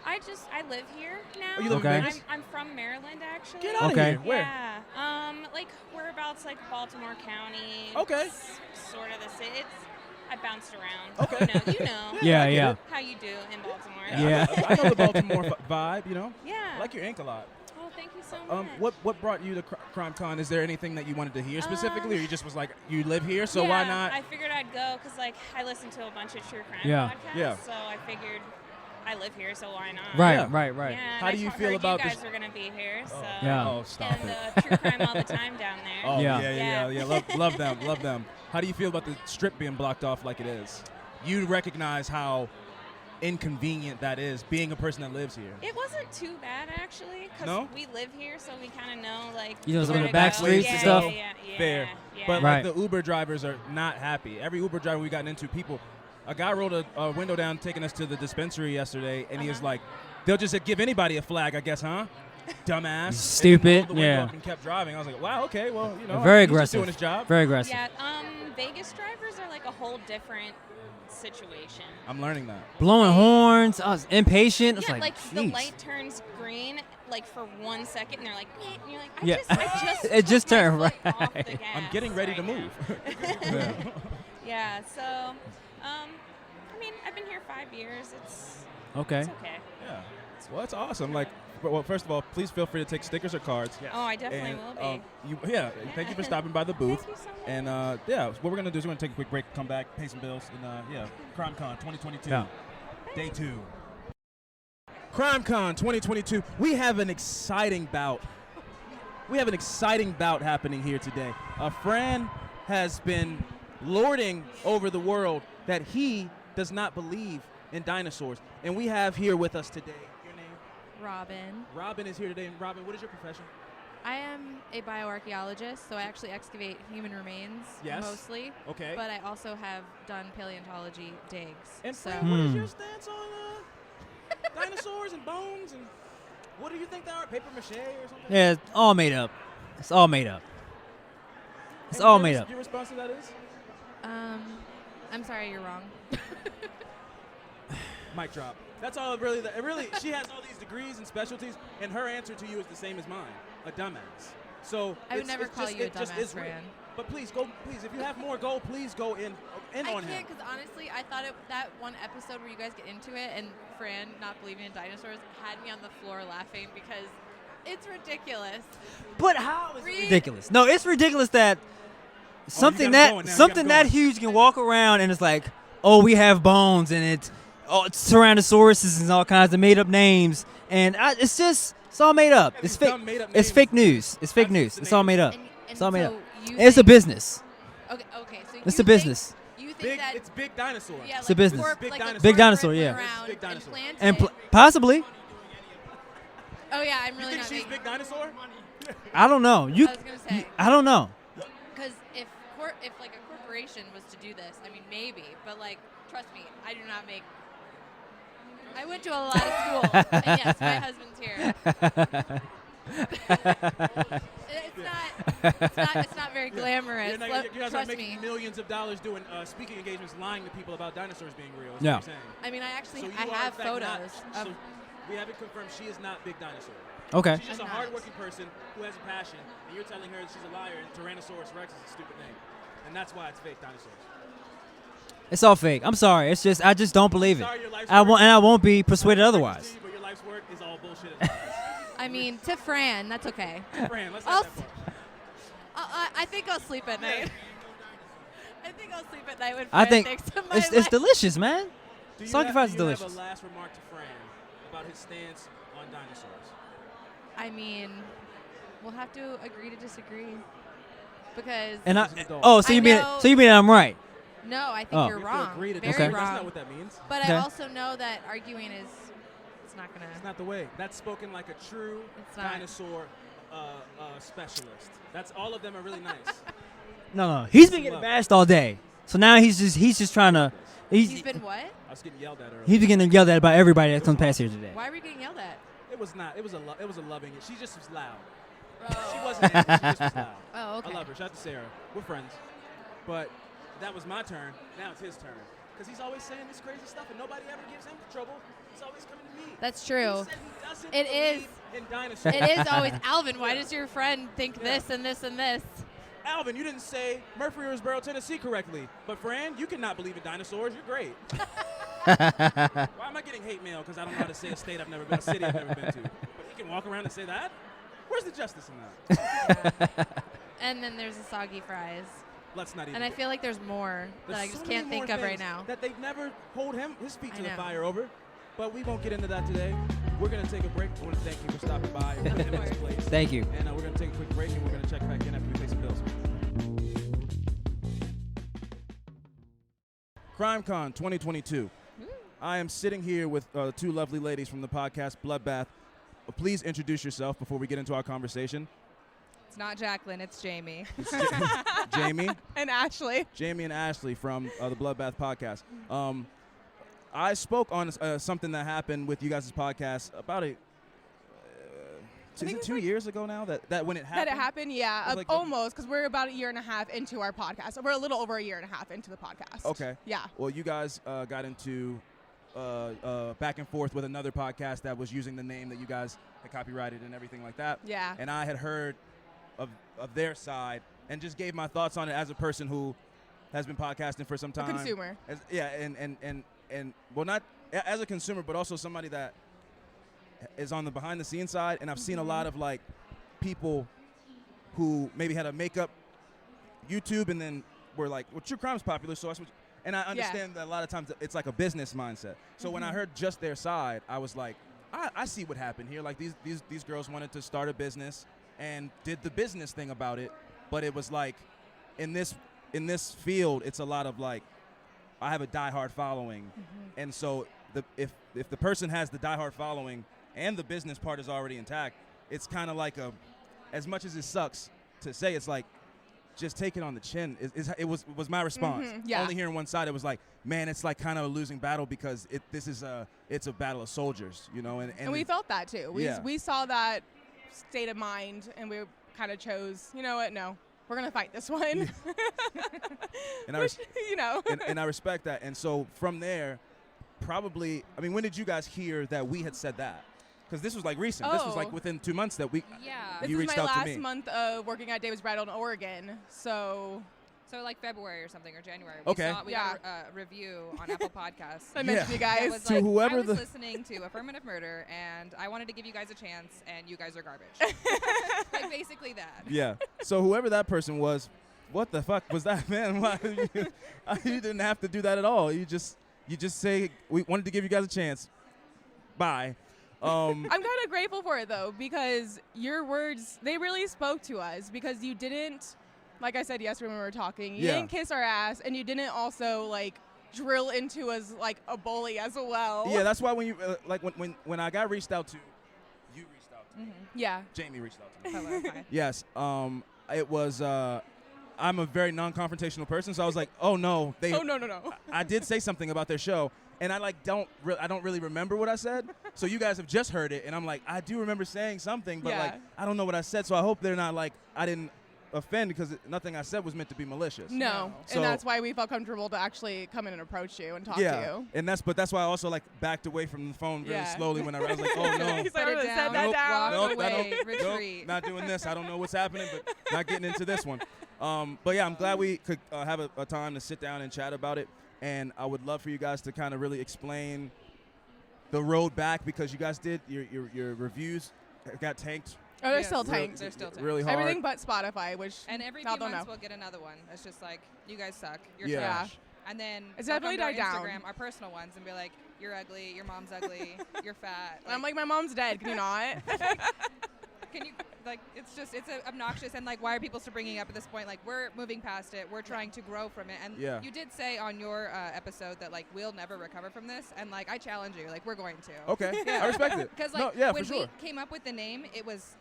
I live here now. Oh, you live in Vegas? I'm from Maryland, actually. Get out of here. Where? Yeah. Like whereabouts, like Baltimore County. Okay. Sort of the city. I bounced around. Okay. You know. Yeah. How you do in Baltimore. Yeah. I know the Baltimore vibe, you know? Yeah. I like your ink a lot. Oh, thank you so much. What brought you to CrimeCon? Is there anything that you wanted to hear specifically, or you just was like, you live here, so why not? I figured I'd go because, like, I listen to a bunch of true crime Yeah. podcasts. Yeah. So I figured I live here, so why not? Right. Yeah, How do you feel about you this? guys are gonna be here, so Yeah. Oh, stop and it. true crime all the time down there. Oh, Yeah. yeah. Love them. How do you feel about the strip being blocked off like it is? You recognize how inconvenient that is, being a person that lives here. It wasn't too bad actually, because No? we live here, so we kind of know like. You know some where of the to back go. streets and stuff? Yeah. Fair. Yeah. But Right. like the Uber drivers are not happy. Every Uber driver we've gotten into, a guy rolled a window down taking us to the dispensary yesterday, and he was like, they'll just give anybody a flag, I guess, huh? Dumbass. Stupid. And rolled the window Yeah. up and kept driving. I was like, wow, okay, well, you know. Very he's just aggressive. doing his job. Very aggressive. Yeah. Vegas drivers are like a whole different situation. I'm learning that. Blowing horns. I was impatient. I was Yeah, like, the jeez. light turns green like for 1 second, and they're like, "Meh," and you're like, Yeah. I just It just took my turned foot right. off the gas I'm getting ready to right move. now. Yeah. So, I mean, I've been here 5 years. It's Okay. It's okay. Yeah. Well, that's awesome. Like, well, first of all, please feel free to take stickers or cards. Oh, I definitely will be. Thank you for stopping by the booth. Thank you so much. And what we're gonna do is we're gonna take a quick break, come back, pay some bills, and CrimeCon 2022, Yeah. Day 2. CrimeCon 2022. We have an exciting bout. Happening here today. Fran has been lording over the world that he does not believe in dinosaurs, and we have here with us today. Your name? Robin. Robin is here today. And Robin, what is your profession? I am a bioarchaeologist, so I actually excavate human remains mostly. Okay. But I also have done paleontology digs. And so Fran, what is your stance on dinosaurs and bones and what do you think they are? Paper mache or something? Yeah, it's all made up. It's all made up. Your response to that is? I'm sorry, you're wrong. Mic drop. That's all it really, she has all these degrees and specialties, and her answer to you is the same as mine, a dumbass. So I would never call you a dumbass, Fran. But please, if you have more, please go in on him. I can't, because honestly, I thought that one episode where you guys get into it and Fran not believing in dinosaurs had me on the floor laughing because it's ridiculous. But how is it ridiculous? No, it's ridiculous that something that huge can walk around and it's like, oh, we have bones and it's Tyrannosauruses and all kinds of made up names, and it's all made up. It's fake. It's fake news. It's fake news. It's all made up. It's all made up. It's a business. Okay. So it's a business. You think that it's big dinosaur. Yeah, it's a business. Big dinosaur. Yeah. Big dinosaur. And possibly. Oh yeah, I'm really you think she's big dinosaur? I don't know. I was gonna say. I don't know. Because if like a corporation was to do this, I mean maybe, but like trust me, I do not make. I went to a lot of school, and yes, my husband's here. It's not very glamorous. You guys are making millions of dollars doing speaking engagements, lying to people about dinosaurs being real. Is what you're saying. I mean, I So have photos. so we have it confirmed she is not big dinosaur. Okay. She's just a hardworking person who has a passion, and you're telling her that she's a liar and Tyrannosaurus Rex is a stupid name, and that's why it's fake dinosaurs. It's all fake. I'm sorry. It's just I just don't believe it. Sorry, your life's I work- won't, and I won't be persuaded otherwise. But your life's work is all bullshit. As well. I mean, to Fran, that's okay. Fran, let's have that part. I think I'll sleep at night. I think I'll sleep at night when I Fran think thinks of my it's life. delicious, man. Do you Sacrifice is have delicious. a last remark to Fran about his stance on dinosaurs? I mean, we'll have to agree to disagree because. And He's an adult. so you mean I'm right? No, I think you're wrong. Very wrong. That's not what that means. But I also know that arguing is, it's not gonna. It's not the way. That's spoken like a true dinosaur specialist. That's all of them are really nice. No. He's been getting bashed all day. So now he's just trying to. He's been what? I was getting yelled at earlier. He's been getting yelled at by everybody that comes past here today. Why were you getting yelled at? It was not. It was a loving it. She just was loud. She wasn't angry. She just was loud. Oh, okay. I love her. Shout out to Sarah. We're friends. But that was my turn. Now it's his turn. Because he's always saying this crazy stuff and nobody ever gives him trouble. He's always coming to me. That's true. He said he doesn't It is. believe in dinosaurs. It is always, Alvin, why does your friend think this and this and this? Alvin, you didn't say Murfreesboro, Tennessee correctly. But Fran, you cannot believe in dinosaurs. You're great. Why am I getting hate mail? Because I don't know how to say a state I've never been, a city I've never been to. But he can walk around and say that? Where's the justice in that? Yeah. And then there's the soggy fries. Let's not even. And I feel like there's more that I just can't think of right now. That they've never hold his feet to the fire over. But we won't get into that today. We're going to take a break. I want to thank you for stopping by and coming in this place. Thank you. And we're going to take a quick break, and we're going to check back in after we pay some bills. CrimeCon 2022. I am sitting here with two lovely ladies from the podcast Bloodbath. Please introduce yourself before we get into our conversation. It's not Jacqueline, it's Jamie. Jamie? And Ashley. Jamie and Ashley from the Bloodbath podcast. I spoke on something that happened with you guys' podcast about is it 2 years ago now that when it happened? That it happened, yeah, like almost, because we're about a year and a half into our podcast. We're a little over a year and a half into the podcast. Okay. Yeah. Well, you guys got into back and forth with another podcast that was using the name that you guys had copyrighted and everything like that. Yeah. And I had heard of their side and just gave my thoughts on it as a person who has been podcasting for some time. A consumer. And well, not as a consumer, but also somebody that is on the behind the scenes side. And I've seen a lot of like people who maybe had a makeup YouTube and then were like, well, true crime's popular, so that's what. And I understand that a lot of times it's like a business mindset. So when I heard just their side, I was like, I see what happened here. Like these girls wanted to start a business and did the business thing about it, but it was like in this field, it's a lot of like, I have a diehard following, and so if the person has the diehard following and the business part is already intact, it's kind of like as much as it sucks to say, it's like just take it on the chin. It was my response. Yeah. Only hearing one side, it was like, man, it's like kind of a losing battle because it's a battle of soldiers, you know. And we felt that too. We saw that state of mind, and we kind of chose, you know what? No. We're going to fight this one. And I respect that. And so from there, probably, I mean, when did you guys hear that we had said that? Because this was like recent. This was like within 2 months that you reached out to me. This is my last month of working at Davis Bridal in Oregon. So like February or something, or January. Okay. We got a review on Apple Podcasts. I mentioned you guys. Was like, I was listening to Affirmative Murder, and I wanted to give you guys a chance, and you guys are garbage. Like, basically that. Yeah. So whoever that person was, what the fuck was that, man? Why you didn't have to do that at all. You just say, we wanted to give you guys a chance. Bye. I'm kind of grateful for it, though, because your words, they really spoke to us, because you didn't, like I said yesterday when we were talking, you didn't kiss our ass, and you didn't also, like, drill into us like a bully as well. Yeah, that's why when you, like, when I got reached out to, you reached out to me. Yeah. Jamie reached out to me. Hello, hi. Yes. It was, I'm a very non-confrontational person, so I was like, oh, no. Oh, no. I did say something about their show. And I don't really remember what I said. So you guys have just heard it, and I'm like, I do remember saying something, but like I don't know what I said. So I hope they're not like I didn't offend, because nothing I said was meant to be malicious. No, and that's why we felt comfortable to actually come in and approach you and talk to you. And that's why I also like backed away from the phone really slowly when I was like, oh no, Put it down. Set that down. Retreat. Not doing this. I don't know what's happening, but not getting into this one. But yeah, I'm glad we could have a time to sit down and chat about it. And I would love for you guys to kind of really explain the road back, because you guys did your reviews got tanked. Oh, they're still tanked. They're still tanked. Really hard. Everything but Spotify, which and every few months we'll get another one. It's just like, you guys suck. You're trash. And then it's definitely died down. Instagram, our personal ones, and be like, you're ugly. Your mom's ugly. You're fat. I'm like, my mom's dead. Can you not? Can you? like it's obnoxious, and like why are people still bringing it up at this point? Like we're moving past it, we're trying to grow from it, and you did say on your episode that like we'll never recover from this, and like I challenge you, like we're going to. Okay, I respect it. Because like when we came up with the name, it was.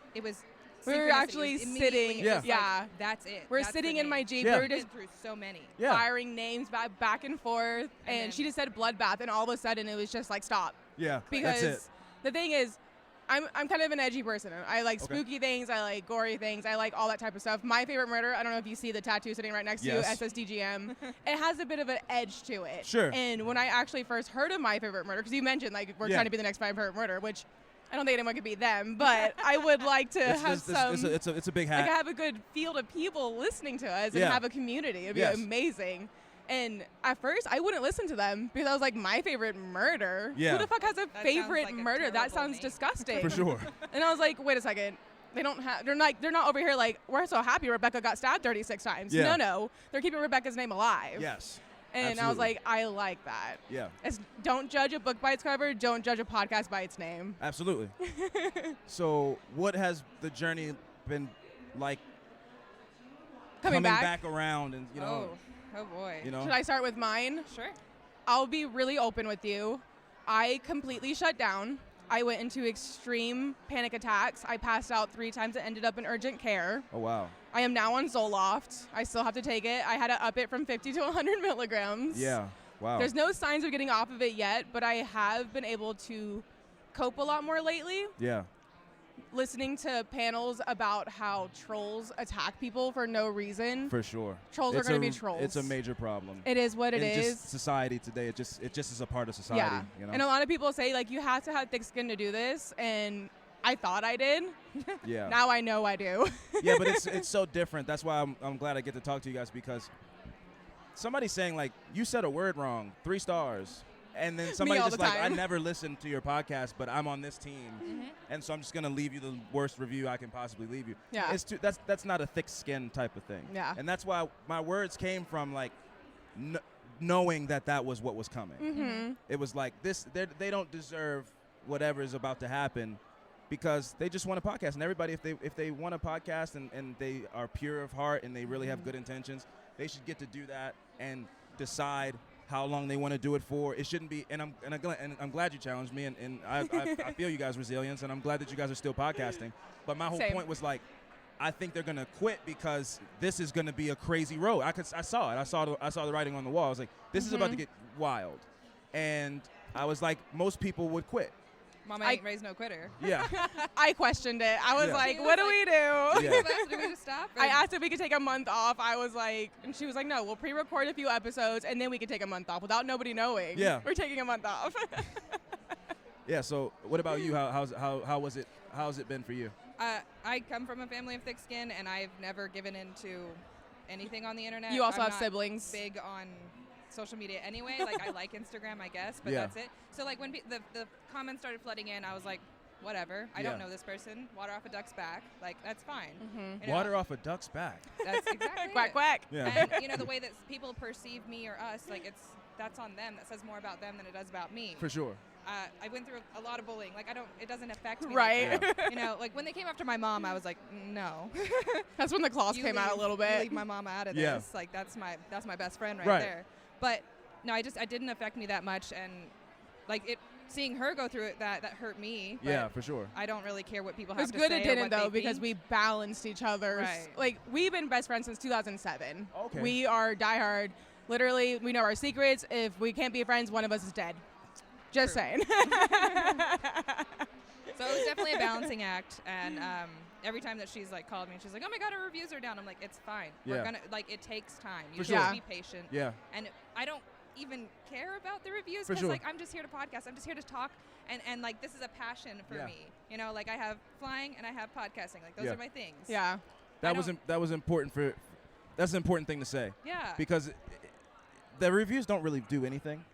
We were actually sitting. Yeah, that's it. We're sitting in my Jeep. Yeah. We were just through so many. Firing names back and forth, and she just said bloodbath, and all of a sudden it was just like stop. Yeah, because that's it. The thing is, I'm kind of an edgy person. I like spooky things. I like gory things. I like all that type of stuff. My favorite murder. I don't know if you see the tattoo sitting right next to you, SSDGM. It has a bit of an edge to it. Sure. And when I actually first heard of my favorite murder, because you mentioned like we're trying to be the next my favorite murder, which. I don't think anyone could beat them, but I would like to have some. It's a big hat. Like have a good field of people listening to us and have a community. It'd be amazing. And at first, I wouldn't listen to them because I was like, my favorite murder. Yeah. Who the fuck has a favorite like murder? That sounds disgusting. For sure. And I was like, wait a second. They don't have. They're not over here like we're so happy Rebecca got stabbed 36 times. Yeah. No, they're keeping Rebecca's name alive. Yes. And absolutely. I was like, I like that. Yeah. Don't judge a book by its cover. Don't judge a podcast by its name. Absolutely. So, what has the journey been like? Coming back around, and you know. Oh boy. You know. Should I start with mine? Sure. I'll be really open with you. I completely shut down. I went into extreme panic attacks. I passed out 3 times and ended up in urgent care. Oh, wow. I am now on Zoloft. I still have to take it. I had to up it from 50 to 100 milligrams. Yeah. Wow. There's no signs of getting off of it yet, but I have been able to cope a lot more lately. Yeah. Listening to panels about how trolls attack people for no reason. For sure. Trolls are going to be trolls. It's a major problem. It is what it is. Just society today, it just is a part of society. Yeah. You know? And a lot of people say, like, you have to have thick skin to do this, and I thought I did. Yeah. Now I know I do. Yeah, but it's so different. That's why I'm glad I get to talk to you guys, because somebody's saying, like, you said a word wrong, 3 stars. And then somebody just like, I never listened to your podcast, but I'm on this team, and so I'm just gonna leave you the worst review I can possibly leave you. Yeah, that's not a thick skin type of thing. Yeah, and that's why my words came from like knowing that was what was coming. It was like this. They don't deserve whatever is about to happen, because they just want a podcast. And everybody, if they want a podcast and they are pure of heart and they really have good intentions, they should get to do that and decide how long they want to do it for. It shouldn't be, and I'm glad you challenged me, and I feel you guys' resilience, and I'm glad that you guys are still podcasting. But my whole point was like, I think they're gonna quit because this is gonna be a crazy road. I saw it. I saw the writing on the wall. I was like, this is about to get wild, and I was like, most people would quit. Mama ain't raised no quitter. Yeah. I questioned it. I was like, what do we do? Yeah. Do we just stop? I asked if we could take a month off. I was like, and she was like, no, we'll pre-record a few episodes and then we could take a month off without nobody knowing. Yeah. We're taking a month off. Yeah. So what about you? How was it? How's it been for you? I come from a family of thick skin, and I've never given into anything on the internet. You also I'm have not siblings. Big on social media anyway. Like, I like Instagram, I guess, but that's it. So like when the comments started flooding in, I was like, whatever. I don't know this person. Water off a duck's back. Like, that's fine. You know? Water off a duck's back. That's exactly quack it. quack. Yeah. And you know, the way that people perceive me or us, like that's on them. That says more about them than it does about me. For sure. I went through a lot of bullying. Like, it doesn't affect me. Right. Like that. You know, like when they came after my mom, I was like, no. That's when the claws came out a little bit. Leave my mama out of Yeah. this. Like, that's my best friend right Right. there. But no, it didn't affect me that much, and like seeing her go through it, that hurt me. But Yeah, for sure. I don't really care what people have It's to good say. it didn't, or what though, they because think. we balanced each other. Right. Like, we've been best friends since 2007. Okay. We are diehard. Literally, we know our secrets. If we can't be friends, one of us is dead. Just saying. So it was definitely a balancing act, and every time that she's like called me and she's like, oh my god, our reviews are down, I'm like, it's fine. Yeah. We're gonna, like, it takes time. You For just sure. be patient. Yeah. And I don't even care about the reviews For because sure. like I'm just here to podcast. I'm just here to talk, and like this is a passion for me. You know, like I have flying and I have podcasting. Like those are my things. Yeah. That was important for. That's an important thing to say. Yeah. Because the reviews don't really do anything.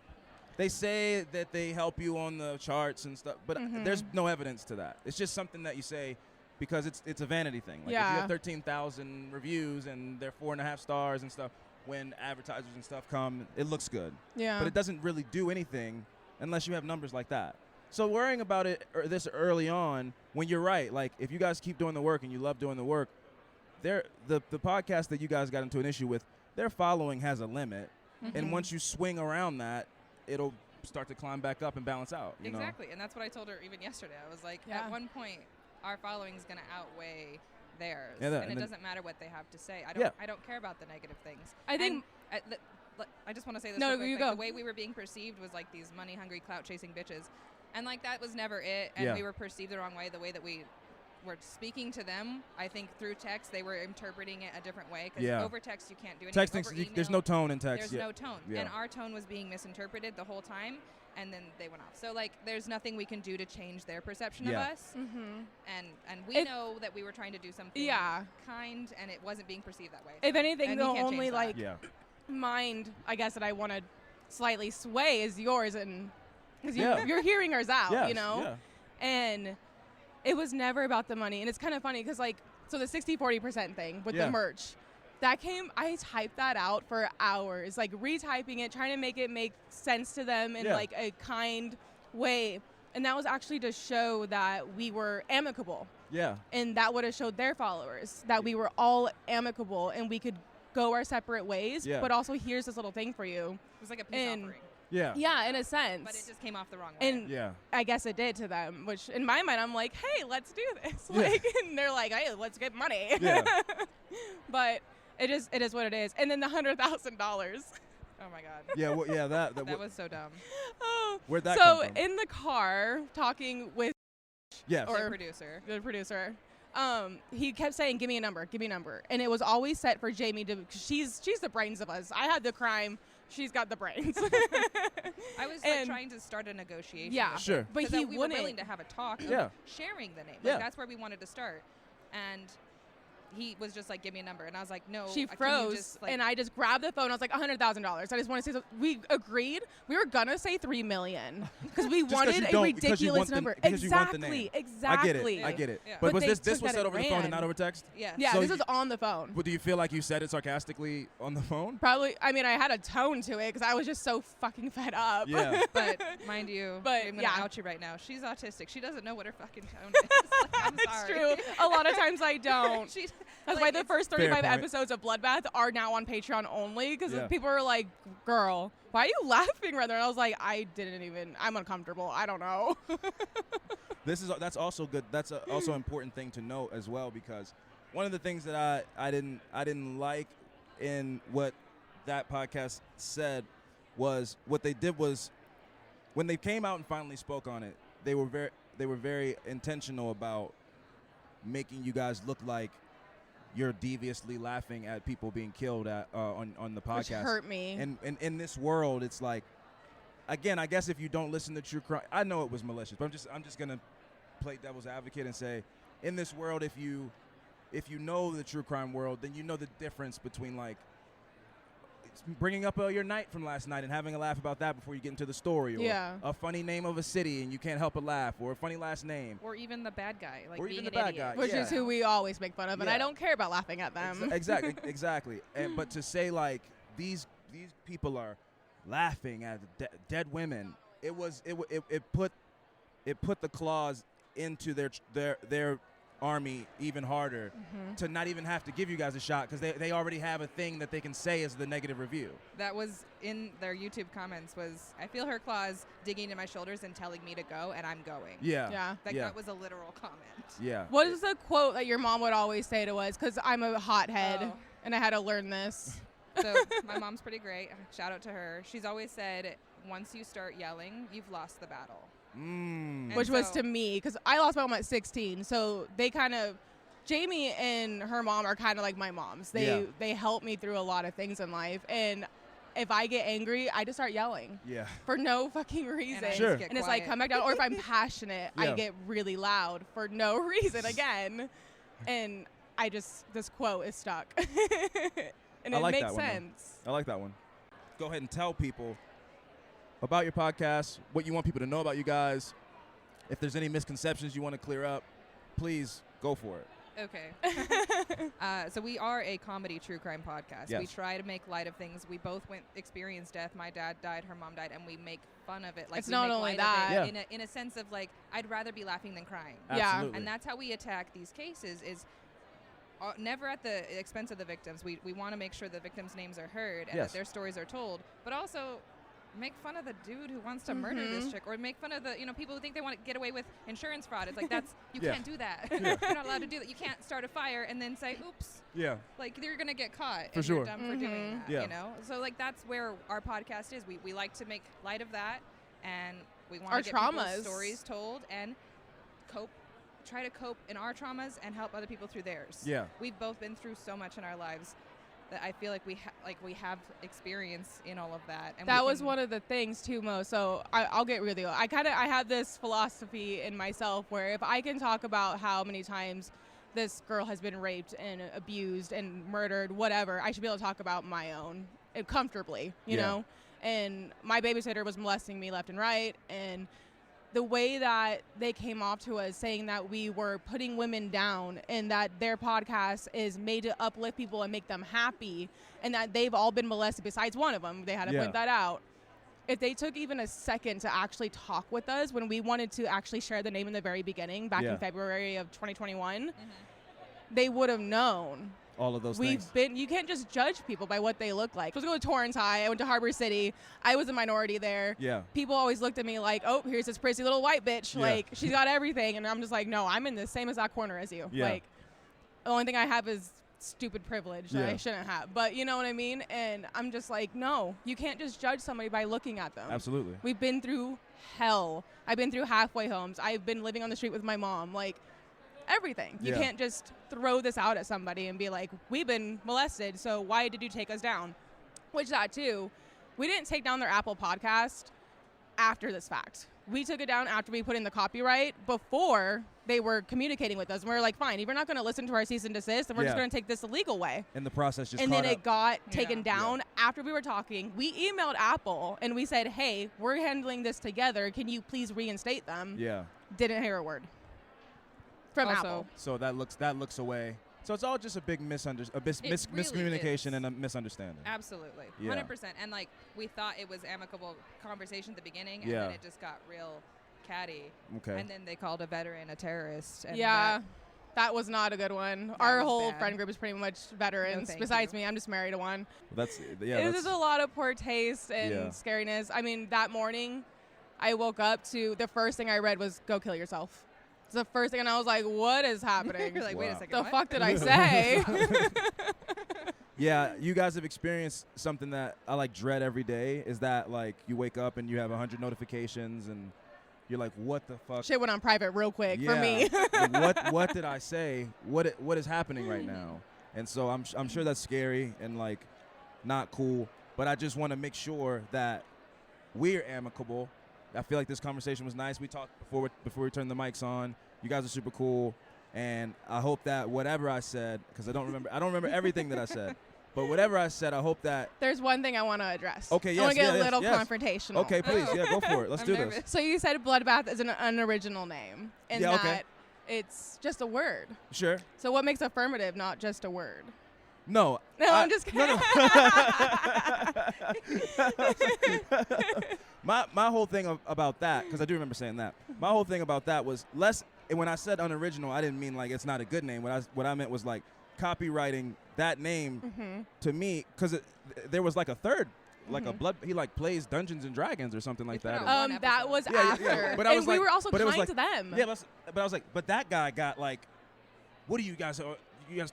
They say that they help you on the charts and stuff, but there's no evidence to that. It's just something that you say because it's a vanity thing. Like if you have 13,000 reviews and they're 4.5 stars and stuff, when advertisers and stuff come, it looks good. Yeah. But it doesn't really do anything unless you have numbers like that. So worrying about it this early on, when you're right, like if you guys keep doing the work and you love doing the work, the podcast that you guys got into an issue with, their following has a limit, and once you swing around that, it'll start to climb back up and balance out. You exactly, and that's what I told her even yesterday. I was like, at one point, our following is going to outweigh theirs, and it doesn't matter what they have to say. I don't care about the negative things. I think. I just want to say this. No, real quick. you Like, go. The way we were being perceived was like these money-hungry, clout-chasing bitches, and like that was never it. And we were perceived the wrong way. The way that we were speaking to them, I think through text, they were interpreting it a different way. Because over text, you can't do anything. Texting, there's no tone in text. There's no tone, and our tone was being misinterpreted the whole time. And then they went off. So like, there's nothing we can do to change their perception of us. And we know that we were trying to do something kind, and it wasn't being perceived that way. If anything, and the only like mind, I guess, that I want to slightly sway is yours, and because you're hearing ours out, you know. And it was never about the money, and it's kind of funny because like, so the 60-40% thing with the merch. That came, I typed that out for hours, like retyping it, trying to make it make sense to them in like a kind way. And that was actually to show that we were amicable. Yeah. And that would have showed their followers that we were all amicable and we could go our separate ways. But also, here's this little thing for you. It was like a peace offering. Yeah, in a sense. But it just came off the wrong way. And I guess it did to them, which in my mind, I'm like, hey, let's do this. Like, and they're like, hey, let's get money. But it is what it is. And then the $100,000. Oh my God. That was so dumb. Oh, where'd that come from? In the car talking with the producer, he kept saying, "Give me a number, give me a number," and it was always set for Jamie to. She's the brains of us. I had the crime. She's got the brains. I was like trying to start a negotiation. Yeah, sure. But we were willing to have a talk. Of sharing the name. Like, that's where we wanted to start, and he was just like, give me a number. And I was like, no. She froze, and I just grabbed the phone. I was like, $100,000. I just want to say, we agreed. We were going to say $3 million because we wanted a ridiculous number. Exactly. I get it. Yeah. But was this was said over the phone and not over text? Yeah. Yeah, so this was on the phone. But do you feel like you said it sarcastically on the phone? Probably. I mean, I had a tone to it because I was just so fucking fed up. Yeah. But mind you, I'm going to out you right now. She's autistic. She doesn't know what her fucking tone is. Like, I'm it's sorry. True. A lot of times I don't. That's why the first 35 episodes of Bloodbath are now on Patreon only because people are like, girl, why are you laughing right there? And I was like, I'm uncomfortable. I don't know. That's also good. That's also an important thing to note as well, because one of the things that I didn't like in what that podcast said was what they did was when they came out and finally spoke on it, they were very intentional about making you guys look like you're deviously laughing at people being killed on the podcast. Which hurt me. And in this world, it's like, again, I guess if you don't listen to true crime, I know it was malicious, but I'm just gonna play devil's advocate and say, in this world, if you know the true crime world, then you know the difference between like bringing up your night from last night and having a laugh about that before you get into the story, or a funny name of a city and you can't help but laugh, or a funny last name, or even the bad guy, like or being even an the bad idiot. guy, which is who we always make fun of, and I don't care about laughing at them. Exactly. But to say like these people are laughing at dead women, it put the claws into their army even harder to not even have to give you guys a shot because they already have a thing that they can say as the negative review. That was in their YouTube comments was, I feel her claws digging in my shoulders and telling me to go, and I'm going. Yeah. That was a literal comment. Yeah. What is the quote that your mom would always say to us? Because I'm a hothead, and I had to learn this. So my mom's pretty great. Shout out to her. She's always said, once you start yelling, you've lost the battle. Which was to me, because I lost my mom at 16. So they kind of, Jamie and her mom are kind of like my moms. They help me through a lot of things in life. And if I get angry, I just start yelling. Yeah. For no fucking reason. Sure. And it's like, come back down. Or if I'm passionate, I get really loud for no reason again. And this quote is stuck. And it makes sense. I like that one. Go ahead and tell people about your podcast, what you want people to know about you guys. If there's any misconceptions you want to clear up, please go for it. Okay. So we are a comedy true crime podcast. Yes. We try to make light of things. We both experienced death. My dad died, her mom died, and we make fun of it. Like it's we not make only light that. of it in a sense of like, I'd rather be laughing than crying. Absolutely. Yeah. And that's how we attack these cases is never at the expense of the victims. We want to make sure the victims' names are heard and that their stories are told, but also make fun of the dude who wants to murder this chick, or make fun of the people who think they want to get away with insurance fraud. It's like you can't do that. You're not allowed to do that. You can't start a fire and then say, "Oops." Yeah. Like you're gonna get caught. For and sure. You're dumb for doing that. Yeah. You know. So like that's where our podcast is. We like to make light of that, and we want our to get traumas, people's stories told and try to cope in our traumas and help other people through theirs. Yeah. We've both been through so much in our lives that I feel like we have experience in all of that. And that was one of the things too, Mo. So I'll get real. I have this philosophy in myself where if I can talk about how many times this girl has been raped and abused and murdered, whatever, I should be able to talk about my own comfortably, you know? And my babysitter was molesting me left and right, and the way that they came off to us saying that we were putting women down and that their podcast is made to uplift people and make them happy and that they've all been molested besides one of them. They had to point that out. If they took even a second to actually talk with us when we wanted to actually share the name in the very beginning back in February of 2021, they would have known. All of those things. You can't just judge people by what they look like. I was going to Torrance High. I went to Harbor City. I was a minority there. Yeah. People always looked at me like, oh, here's this prissy little white bitch. Like, she's got everything. And I'm just like, no, I'm in the same exact corner as you. Yeah. Like, the only thing I have is stupid privilege that I shouldn't have. But you know what I mean? And I'm just like, no, you can't just judge somebody by looking at them. Absolutely. We've been through hell. I've been through halfway homes. I've been living on the street with my mom. Like, everything. You can't just throw this out at somebody and be like, we've been molested, so why did you take us down? Which that too, we didn't take down their Apple podcast after this fact. We took it down after we put in the copyright before they were communicating with us. And we were like, fine, if you're not going to listen to our cease and desist, then we're just going to take this the legal way. And the process just and then it up. got taken down after we were talking. We emailed Apple and we said, hey, we're handling this together. Can you please reinstate them? Yeah. Didn't hear a word. From Apple. So that looks away. So it's all just a big miscommunication and a misunderstanding. Absolutely. Yeah. 100%. And like we thought it was amicable conversation at the beginning and then it just got real catty. Okay. And then they called a veteran a terrorist. And that was not a good one. Our whole friend group is pretty much veterans. No, besides me, I'm just married to one. It was a lot of poor taste and scariness. I mean, that morning I woke up to the first thing I read was go kill yourself. It's the first thing, and I was like, what is happening? You're like, wait a second, the what? fuck did I say? Yeah, you guys have experienced something that I like dread every day, is that like you wake up and you have 100 notifications and you're like, what the fuck? Shit went on private real quick for me. Like, what did I say? What is happening right now? And so I'm sure that's scary and like not cool, but I just want to make sure that we're amicable. I feel like this conversation was nice. We talked before we turned the mics on. You guys are super cool, and I hope that whatever I said, because I don't remember everything that I said, but whatever I said, I hope that. There's one thing I want to address. Okay, yes, I want to get a little yes. confrontational. Okay, please, go for it. Let's do this. So you said Bloodbath is an unoriginal name, and that it's just a word. Sure. So what makes affirmative not just a word? No. I'm just kidding. No. My whole thing about that, because I do remember saying that, my whole thing about that was when I said unoriginal, I didn't mean like it's not a good name. What I meant was like copywriting that name to me, because there was like a third, like he like plays Dungeons and Dragons or something like that. That was after. Yeah. But I was we like, were also kind like, to them. Yeah, but I was like, but that guy got like, what are you guys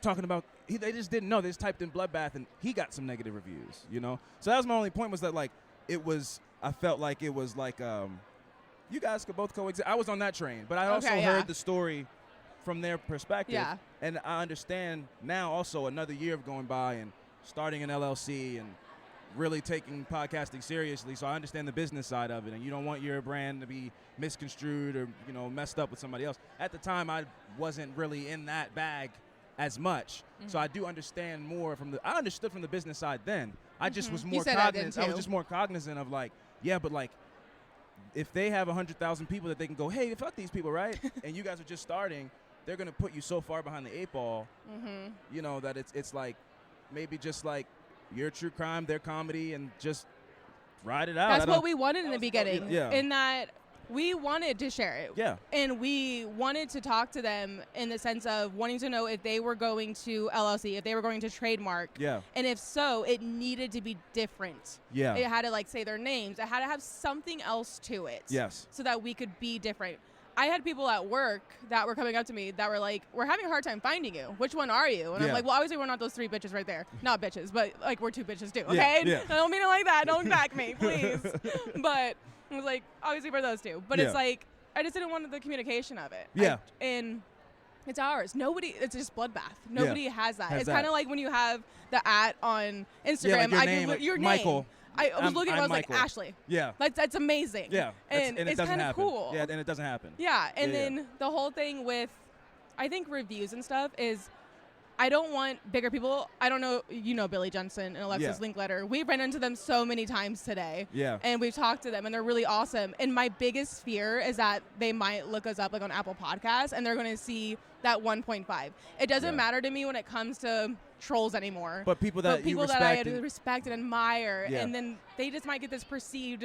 talking about? They just didn't know. They just typed in Bloodbath and he got some negative reviews, you know? So that was my only point, was that like I felt like it was like you guys could both coexist. I was on that train, but I also heard the story from their perspective. Yeah. And I understand now also another year of going by and starting an LLC and really taking podcasting seriously. So I understand the business side of it, and you don't want your brand to be misconstrued or, you know, messed up with somebody else. At the time, I wasn't really in that bag as much. So I do understand more I understood from the business side then. I just was more cognizant. I was just more cognizant of like, but like, if they have 100,000 people that they can go, hey, fuck these people, right? And you guys are just starting, they're gonna put you so far behind the 8 ball, you know, that it's like maybe just like your true crime, their comedy, and just ride it out. That's what we wanted in the beginning. Yeah. In that we wanted to share it. Yeah. And we wanted to talk to them in the sense of wanting to know if they were going to LLC, if they were going to trademark. Yeah. And if so, it needed to be different. Yeah. It had to like say their names. It had to have something else to it. Yes. So that we could be different. I had people at work that were coming up to me that were like, we're having a hard time finding you. Which one are you? And I'm like, well, obviously we're not those 3 bitches right there. Not bitches, but like we're 2 bitches too, okay? Yeah. I don't mean it like that. Don't back me, please. But I was like, obviously we're those 2. But it's like, I just didn't want the communication of it. Yeah. And it's ours. It's just bloodbath. Nobody has that. It's kind of like when you have the @ on Instagram. Yeah, like your name, Michael. I was looking, I was Michael. like, Ashley. Yeah. That's amazing. Yeah. And it it's doesn't kind of happen. cool. Yeah, and it doesn't happen. Yeah. And then the whole thing with, I think, reviews and stuff is, I don't want bigger people. I don't know, you know Billy Jensen and Alexis Linkletter. We've run into them so many times today. Yeah. And we've talked to them, and they're really awesome. And my biggest fear is that they might look us up like on Apple Podcasts, and they're going to see that 1.5. It doesn't matter to me when it comes to trolls anymore. But people that you respect, I respect and admire, Yeah. and then they just might get this perceived,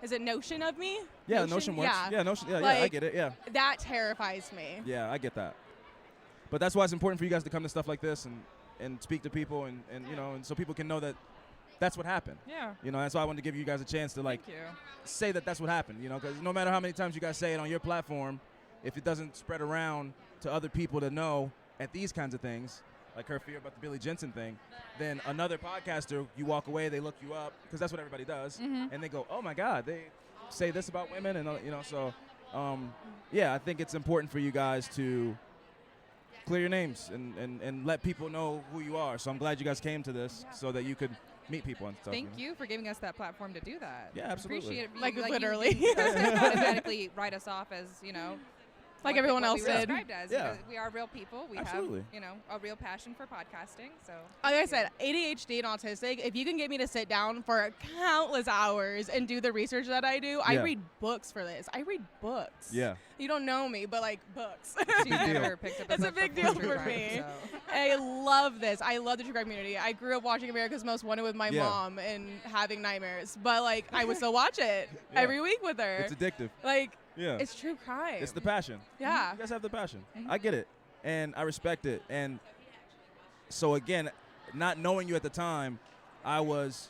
is it notion of me? Yeah, notion works. Yeah, notion. Yeah, I get it. Yeah. That terrifies me. Yeah, I get that. But that's why it's important for you guys to come to stuff like this and speak to people and you know, and so people can know that that's what happened. Yeah. You know, that's why I wanted to give you guys a chance to like say that that's what happened. You know, because no matter how many times you guys say it on your platform, if it doesn't spread around to other people to know at these kinds of things, like her fear about the Billy Jensen thing, then another podcaster, you walk away, they look you up, because that's what everybody does, and they go, oh my God, they say this about women, and you know, so yeah, I think it's important for you guys to clear your names and let people know who you are. So I'm glad you guys came to this so that you could meet people and stuff. Thank you for giving us that platform to do that. Yeah, absolutely. Appreciate it. Like literally. You automatically write us off as, you know, like everyone else we were did. described as. Yeah. We are real people. We Absolutely. have, you know, a real passion for podcasting. So, like I said, ADHD and autistic, if you can get me to sit down for countless hours and do the research that I do, I read books for this. I read books. Yeah. You don't know me, but like books. She's never picked up a It's a book big before deal true for crime, me. so. I love this. I love the true crime community. I grew up watching America's Most Wanted with my mom and having nightmares, but like I would still watch it every week with her. It's addictive. Like, yeah. It's true crime. It's the passion. Yeah. You guys have the passion. I get it. And I respect it. And so again, not knowing you at the time, I was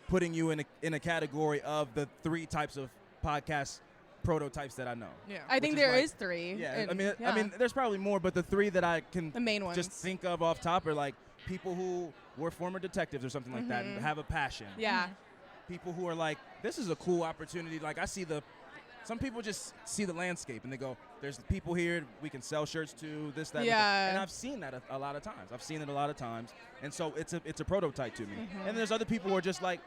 putting you in a category of the 3 types of podcast prototypes that I know. Yeah. I think there is 3. Yeah. I mean, there's probably more, but the 3 that I can the main ones. just think of off top are like people who were former detectives or something like that and have a passion. Yeah. People who are like, this is a cool opportunity. Like some people just see the landscape and they go, there's people here we can sell shirts to, this, that. Yeah. And I've seen that a lot of times. And so it's a prototype to me. And there's other people who are just like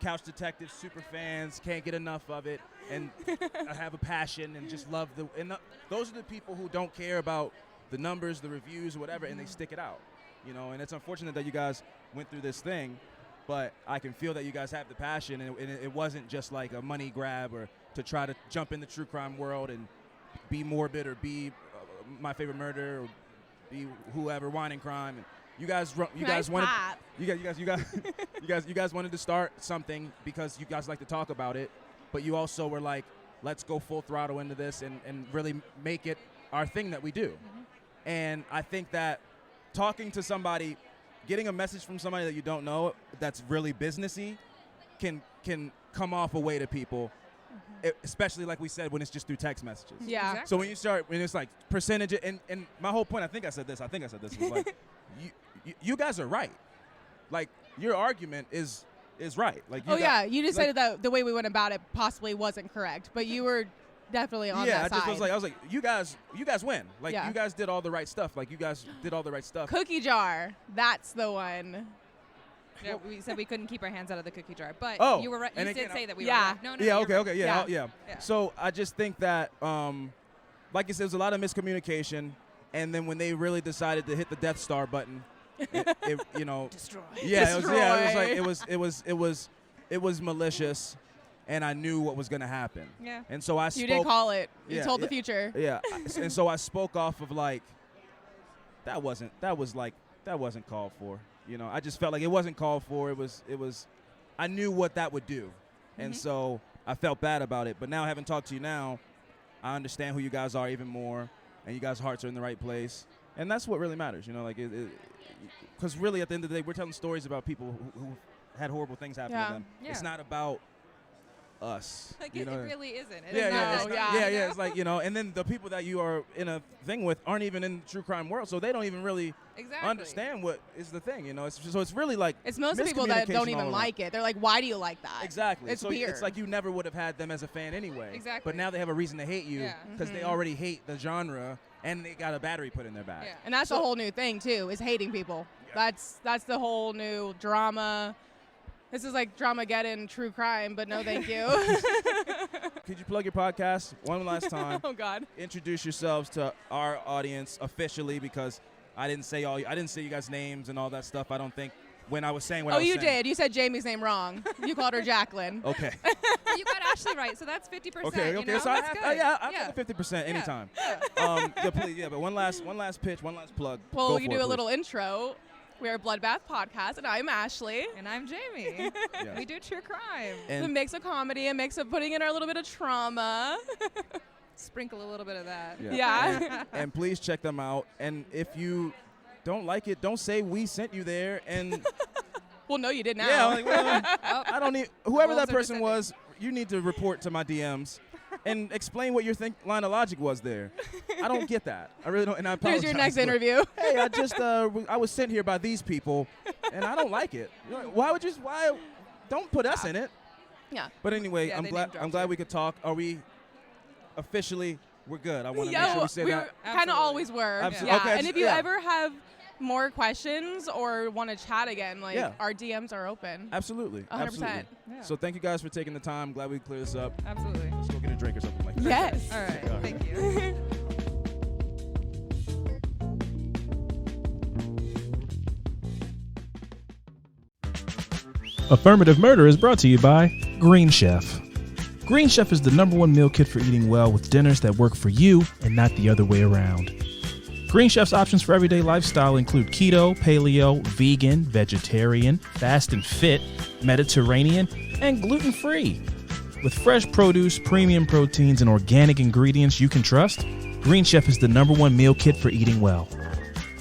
couch detectives, super fans, can't get enough of it, and have a passion and just love those are the people who don't care about the numbers, the reviews, or whatever, and they stick it out. You know, and it's unfortunate that you guys went through this thing, but I can feel that you guys have the passion, and it wasn't just like a money grab or to try to jump in the true crime world and be morbid or be My Favorite Murder or be whoever, Wine and Crime. And you guys wanted to start something because you guys like to talk about it, but you also were like, let's go full throttle into this and really make it our thing that we do. And I think that talking to somebody, getting a message from somebody that you don't know that's really businessy can come off a way to people, especially like we said, when it's just through text messages. Yeah. Exactly. So when it's like percentage, and my whole point, I think I said this was like, you guys are right. Like your argument is right. Like you decided that the way we went about it possibly wasn't correct, but you were definitely on that side. I was like, you guys win. Like you guys did all the right stuff. Like you guys did all the right stuff. Cookie jar, that's the one. Yeah, we said we couldn't keep our hands out of the cookie jar, but you were right. You did say that we were right. No, yeah, okay, right. yeah. So I just think that, like you said, there's a lot of miscommunication, and then when they really decided to hit the Death Star button, it you know, destroy. Yeah, it was like it was malicious, and I knew what was gonna happen. Yeah. And so I spoke. You did call it. You Yeah, told yeah, the future. Yeah. And so I spoke off of like, that wasn't called for. You know, I just felt like it wasn't called for. It was. I knew what that would do, and so I felt bad about it. But now, having talked to you now, I understand who you guys are even more, and you guys' hearts are in the right place, and that's what really matters. You know, like because really at the end of the day, we're telling stories about people who had horrible things happen to them. Yeah. It's not about us. Like it really isn't. It's like, you know, and then the people that you are in a thing with aren't even in the true crime world, so they don't even really understand what is the thing, you know. So it's really like it's most of the people that don't even like it. They're like, why do you like that? Exactly. It's so weird. It's like you never would have had them as a fan anyway. Exactly. But now they have a reason to hate you because they already hate the genre and they got a battery put in their back. Yeah. And that's a whole new thing too, is hating people. Yeah. That's the whole new drama. This is like Dramageddon true crime, but no thank you. Could you plug your podcast one last time? Oh, God. Introduce yourselves to our audience officially, because I didn't say you guys' names and all that stuff, I don't think, when I was saying what I was saying. Oh, you did. You said Jamie's name wrong. You called her Jacqueline. Okay. You got Ashley right, so that's 50%. Okay. You know? So I'll take 50% anytime. Yeah. Please, but one last pitch, one last plug. Well, we can do a little intro. We are Bloodbath Podcast, and I'm Ashley. And I'm Jamie. We do true crime. And a mix of comedy, a mix of putting in our little bit of trauma. Sprinkle a little bit of that. Yeah. And please check them out. And if you don't like it, don't say we sent you there. And well, no, you did now. Yeah, like, well, I don't need whoever that person was. You need to report to my DMs and explain what your line of logic was there. I don't get that. I really don't. And I apologize. Here's your next interview. Hey, I was sent here by these people, and I don't like it. Why don't put us in it? Yeah. But anyway, I'm glad we could talk. Are we officially? We're good. I want to make sure we say that. Kind of always were. Absolutely. Yeah. Okay, and if you ever have more questions or want to chat again, our DMs are open. Absolutely. 100%. Absolutely. Yeah. So thank you guys for taking the time. Glad we cleared this up. Absolutely. Let's go get a drink or something like that. Yes. All right. Thank you. Affirmative Murder is brought to you by Green Chef. Green Chef is the #1 meal kit for eating well, with dinners that work for you and not the other way around. Green Chef's options for everyday lifestyle include keto, paleo, vegan, vegetarian, fast and fit, Mediterranean, and gluten-free. With fresh produce, premium proteins, and organic ingredients you can trust, Green Chef is the #1 meal kit for eating well.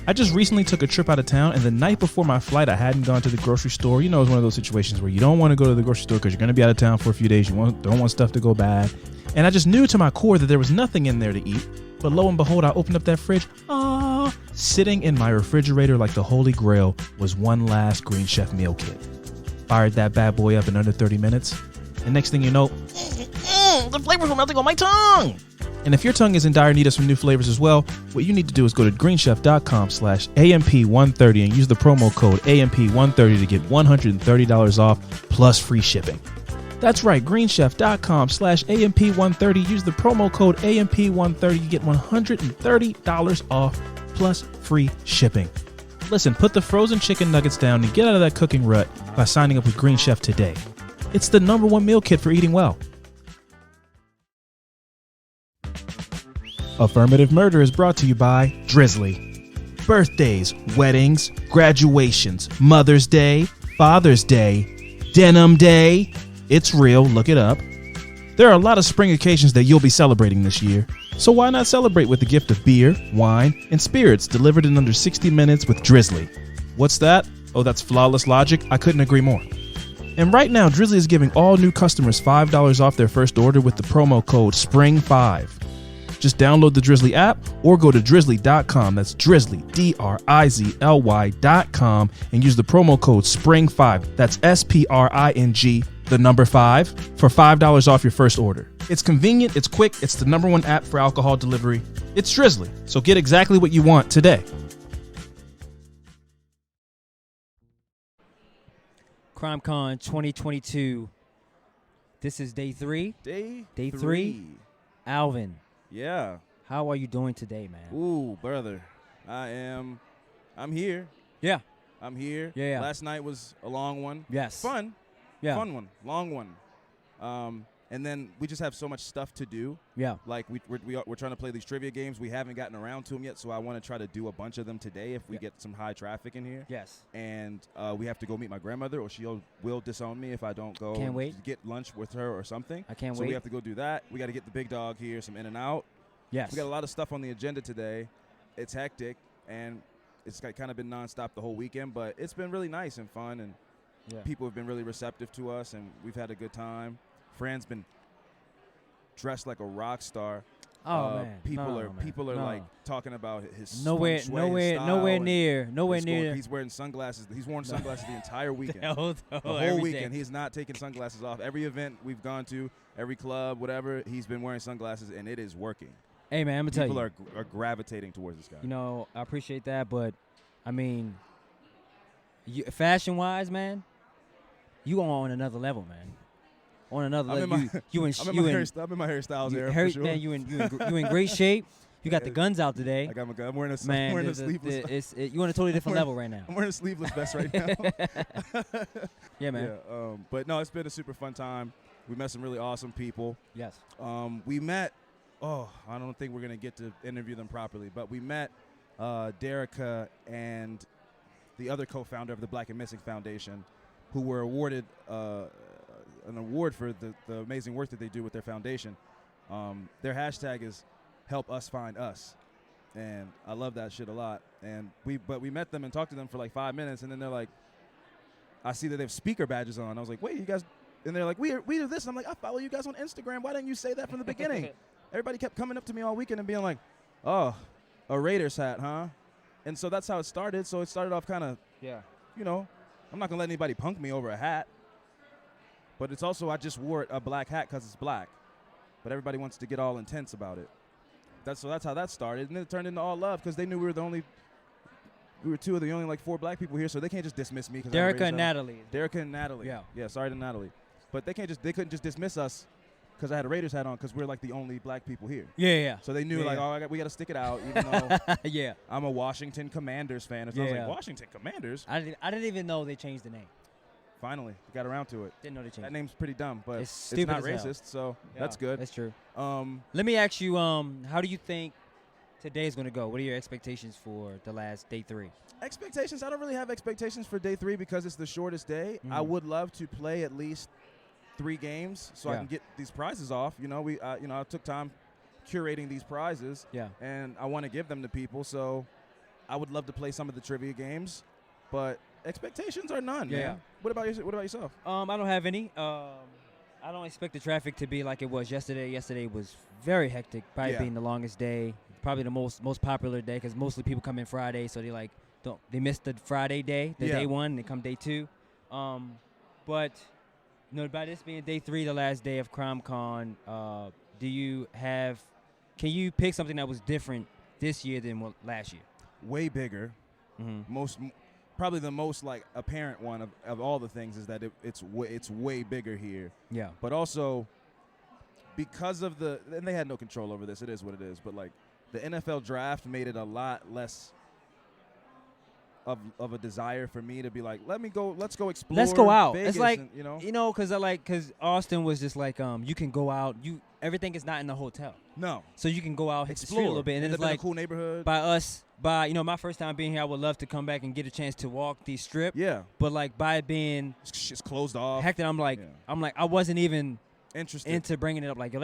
I just recently took a trip out of town, and the night before my flight, I hadn't gone to the grocery store. You know, it's one of those situations where you don't want to go to the grocery store because you're going to be out of town for a few days. You don't want stuff to go bad. And I just knew to my core that there was nothing in there to eat. But lo and behold, I opened up that fridge. Sitting in my refrigerator like the Holy Grail was one last Green Chef meal kit. Fired that bad boy up in under 30 minutes. And next thing you know, the flavors were melting on my tongue. And if your tongue is in dire need of some new flavors as well, what you need to do is go to greenchef.com/AMP130 and use the promo code AMP130 to get $130 off plus free shipping. That's right, greenchef.com/AMP130. Use the promo code AMP130 to get $130 off plus free shipping. Listen, put the frozen chicken nuggets down and get out of that cooking rut by signing up with Green Chef today. It's the #1 meal kit for eating well. Affirmative Murder is brought to you by Drizzly. Birthdays, weddings, graduations, Mother's Day, Father's Day, Denim Day. It's real, look it up. There are a lot of spring occasions that you'll be celebrating this year. So why not celebrate with the gift of beer, wine, and spirits delivered in under 60 minutes with Drizzly? What's that? Oh, that's flawless logic. I couldn't agree more. And right now, Drizzly is giving all new customers $5 off their first order with the promo code SPRING5. Just download the Drizzly app or go to drizzly.com. That's Drizzly, DRIZLY.com, and use the promo code SPRING5. That's SPRING, the number 5, for $5 off your first order. It's convenient, it's quick, it's the #1 app for alcohol delivery. It's Drizzly, so get exactly what you want today. CrimeCon 2022. This is day 3. Day 3. Alvin. Yeah. How are you doing today, man? Ooh, brother. I'm here. Yeah. I'm here. Yeah. Last night was a long one. Yes. Fun. Yeah. Fun one. Long one. And then we just have so much stuff to do. Yeah. Like we're trying to play these trivia games. We haven't gotten around to them yet, so I want to try to do a bunch of them today if we get some high traffic in here. Yes. And we have to go meet my grandmother, or she will disown me if I don't go. Can't wait. Get lunch with her or something. I can't wait. So we have to go do that. We got to get the big dog here, some In-N-Out. Yes. We got a lot of stuff on the agenda today. It's hectic, and it's kind of been nonstop the whole weekend, but it's been really nice and fun, and people have been really receptive to us, and we've had a good time. Fran's been dressed like a rock star. Oh man! People are like talking about his nowhere near. He's wearing sunglasses. He's worn sunglasses the entire weekend. the whole everything. Weekend. He's not taking sunglasses off. Every event we've gone to, every club, whatever, he's been wearing sunglasses, and it is working. Hey man, I'm gonna tell you, people are gravitating towards this guy. You know, I appreciate that, but I mean, fashion-wise, man, you on another level, man. On another level, I'm in my hairstyles era for sure. Man, you in great shape. You got the guns out today. I got my gun. I'm wearing a sleeveless. You on a totally different level right now. I'm wearing a sleeveless vest right now. Yeah, man. Yeah, but no, it's been a super fun time. We met some really awesome people. Yes. We met. I don't think we're gonna get to interview them properly, but we met Derica and the other co-founder of the Black and Missing Foundation, who were awarded an award for the amazing work that they do with their foundation. Their hashtag is Help Us Find Us, and I love that shit a lot. And we met them and talked to them for like 5 minutes, and then they're like, I see that they have speaker badges on. I was like, wait, you guys? And they're like, we do this. And I'm like, I follow you guys on Instagram. Why didn't you say that from the beginning? Everybody kept coming up to me all weekend and being like, oh, a Raiders hat, huh? And so that's how it started. So it started off kind of, I'm not going to let anybody punk me over a hat. But it's also, I just wore a black hat because it's black. But everybody wants to get all intense about it. That's how that started. And then it turned into all love because they knew we were two of the only like 4 black people here, so they can't just dismiss me. Derica and Natalie. Derica and Natalie. Yeah, sorry to Natalie. But they couldn't just dismiss us because I had a Raiders hat on because we're like the only black people here. Yeah. So they knew we got to stick it out, even though I'm a Washington Commanders fan. So I was like, Washington Commanders? I didn't even know they changed the name. Finally, we got around to it. Didn't know they changed. That name's pretty dumb, but it's not racist, so that's good. That's true. Let me ask you, how do you think today's going to go? What are your expectations for the last day 3? Expectations? I don't really have expectations for day 3 because it's the shortest day. I would love to play at least 3 games so I can get these prizes off. I took time curating these prizes, and I want to give them to people. So I would love to play some of the trivia games, but expectations are none. Man. What about yourself? I don't have any. I don't expect the traffic to be like it was yesterday. Yesterday was very hectic, probably being the longest day, probably the most popular day because mostly people come in Friday, so they miss the Friday day, day 1, and they come day 2. But by this being day 3, the last day of CrimeCon, can you pick something that was different this year than last year? Way bigger. Probably the most like apparent one of all the things is that it's way bigger here. Yeah. But also because of and they had no control over this. It is what it is. But like the NFL draft made it a lot less of a desire for me to be like, let's go explore. Let's go out. Vegas it's like and, because Austin was just like you can go out. Everything is not in the hotel. No. So you can go out, explore a little bit, and it's like a cool neighborhood. By my first time being here, I would love to come back and get a chance to walk the strip. Yeah. But like by it being it's closed off. Hectic, I'm like I wasn't even interested into bringing it up. Like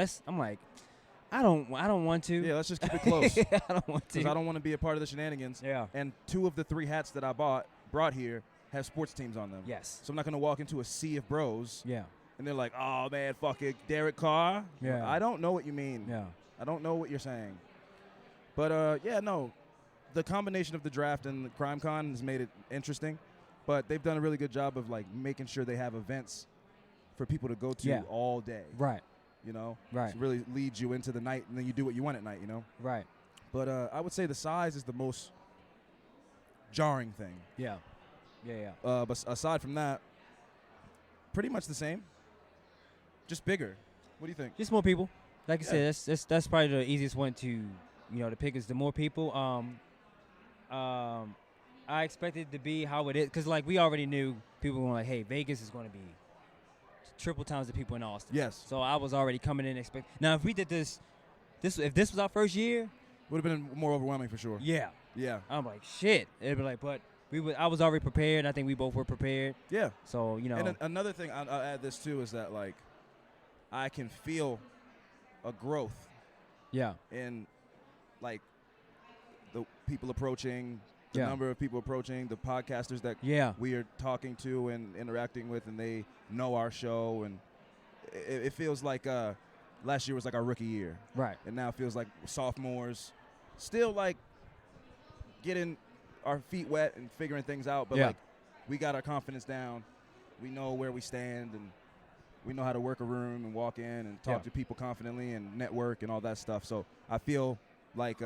I don't want to. Yeah, let's just keep it close. I don't want to. Because I don't want to be a part of the shenanigans. Yeah. And 2 of the 3 hats that I brought here have sports teams on them. Yes. So I'm not going to walk into a sea of bros. Yeah. And they're like, oh, man, fuck it, Derek Carr. Yeah. I don't know what you mean. Yeah. I don't know what you're saying. But, the combination of the draft and the CrimeCon has made it interesting. But they've done a really good job of, like, making sure they have events for people to go to all day. Right. Right. So it really leads you into the night, and then you do what you want at night, Right. But I would say the size is the most jarring thing. Yeah. But aside from that, pretty much the same. Just bigger. What do you think? Just more people. Like I said, that's probably the easiest one to pick is the more people. I expected it to be how it is because like we already knew people were like, hey, Vegas is going to be triple times the people in Austin. Yes. So I was already coming in Now, if we did this, if this was our first year, would have been more overwhelming for sure. Yeah. Yeah. I'm like, shit. It'd be like, but I was already prepared. I think we both were prepared. Yeah. So, you know. And another thing, I'll add this too, is that, like, I can feel a growth. Yeah. In, like, the people approaching, the number of people approaching, the podcasters that we are talking to and interacting with, and they know our show. And it feels like last year was like our rookie year. Right. And now it feels like sophomores still, like, getting our feet wet and figuring things out. But, like, we got our confidence down. We know where we stand, and we know how to work a room and walk in and talk to people confidently and network and all that stuff. So I feel like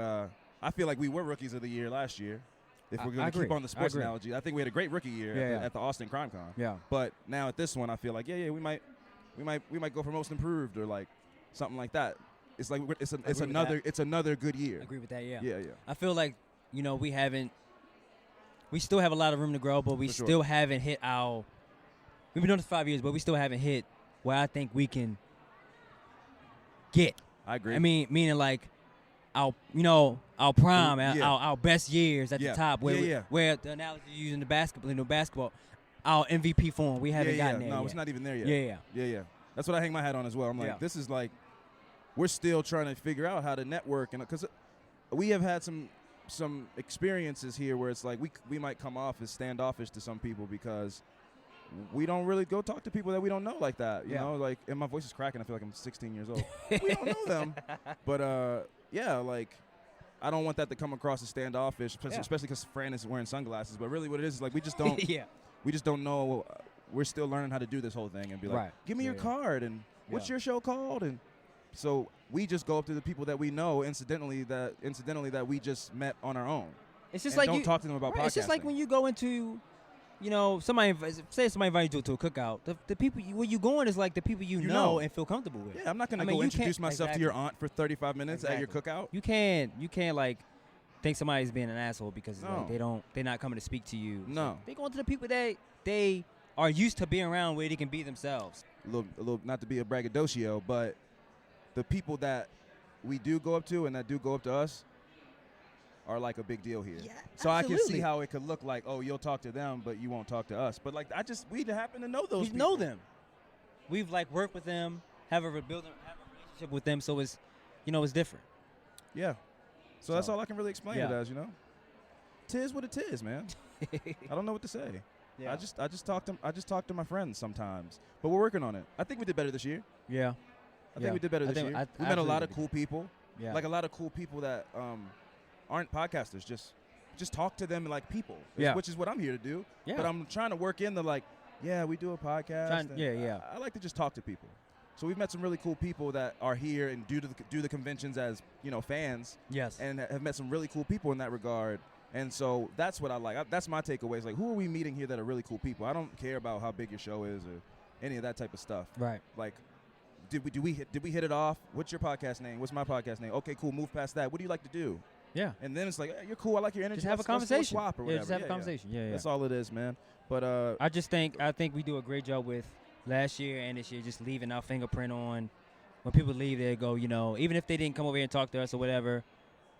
we were rookies of the year last year. If we're going to keep on the sports analogy, I think we had a great rookie year at the Austin Crime Con. Yeah. But now at this one, I feel like we might go for most improved or like something like that. It's like it's another good year. I agree with that. Yeah. Yeah. I feel like we still have a lot of room to grow, but we still haven't hit our. We've been doing this 5 years, but we still haven't hit where I think we can get. I agree. I mean, meaning like our prime, our best years at the top, where the analogy you're using the basketball, our MVP form, we haven't gotten there. No, yet. It's not even there yet. Yeah. That's what I hang my hat on as well. I'm like, this is like, we're still trying to figure out how to network, and because we have had some experiences here where it's like we might come off as standoffish to some people because we don't really go talk to people that we don't know like that. You know, like, and my voice is cracking. I feel like I'm 16 years old. We don't know them, but like, I don't want that to come across as standoffish, especially because Fran is wearing sunglasses. But really, what it is like we just don't. We just don't know. We're still learning how to do this whole thing and be like, give me your card and what's your show called, and so we just go up to the people that we know incidentally that we just met on our own. It's just and like don't talk to them about podcasting. It's just like when you go into, somebody invites you to a cookout. The people where you going is like the people you know and feel comfortable with. Yeah, I'm not gonna go introduce myself to your aunt for 35 minutes at your cookout. You can't like think somebody's being an asshole because they're not coming to speak to you. No, they going to the people that they are used to being around where they can be themselves. A little, not to be a braggadocio, but the people that we do go up to and that do go up to us are like a big deal here. Yeah, so absolutely. I can see how it could look like, oh, you'll talk to them, but you won't talk to us. But like, we happen to know those people. We know them. We've like worked with them, have a relationship with them, so it's, it's different. Yeah. So that's all I can really explain it as, Tis what it is, man. I don't know what to say. Yeah. I just talk to my friends sometimes, but we're working on it. I think we did better this year. Yeah. I think we did better this year. We met a lot of cool people. Yeah. Like a lot of cool people that aren't podcasters. Just talk to them like people. Which is what I'm here to do. Yeah. But I'm trying to work in the like, we do a podcast. I like to just talk to people. So we've met some really cool people that are here and do the conventions as fans. Yes. And have met some really cool people in that regard. And so that's what I like. That's my takeaway. Is like, who are we meeting here that are really cool people? I don't care about how big your show is or any of that type of stuff. Right. Like, did we hit it off? What's your podcast name? What's my podcast name? Okay, cool. Move past that. What do you like to do? Yeah. And then it's like, hey, you're cool. I like your energy. Just have a conversation. Let's swap or whatever. Just have a conversation. Yeah. That's all it is, man. But I think we do a great job with last year and this year, just leaving our fingerprint on. When people leave, they go, even if they didn't come over here and talk to us or whatever,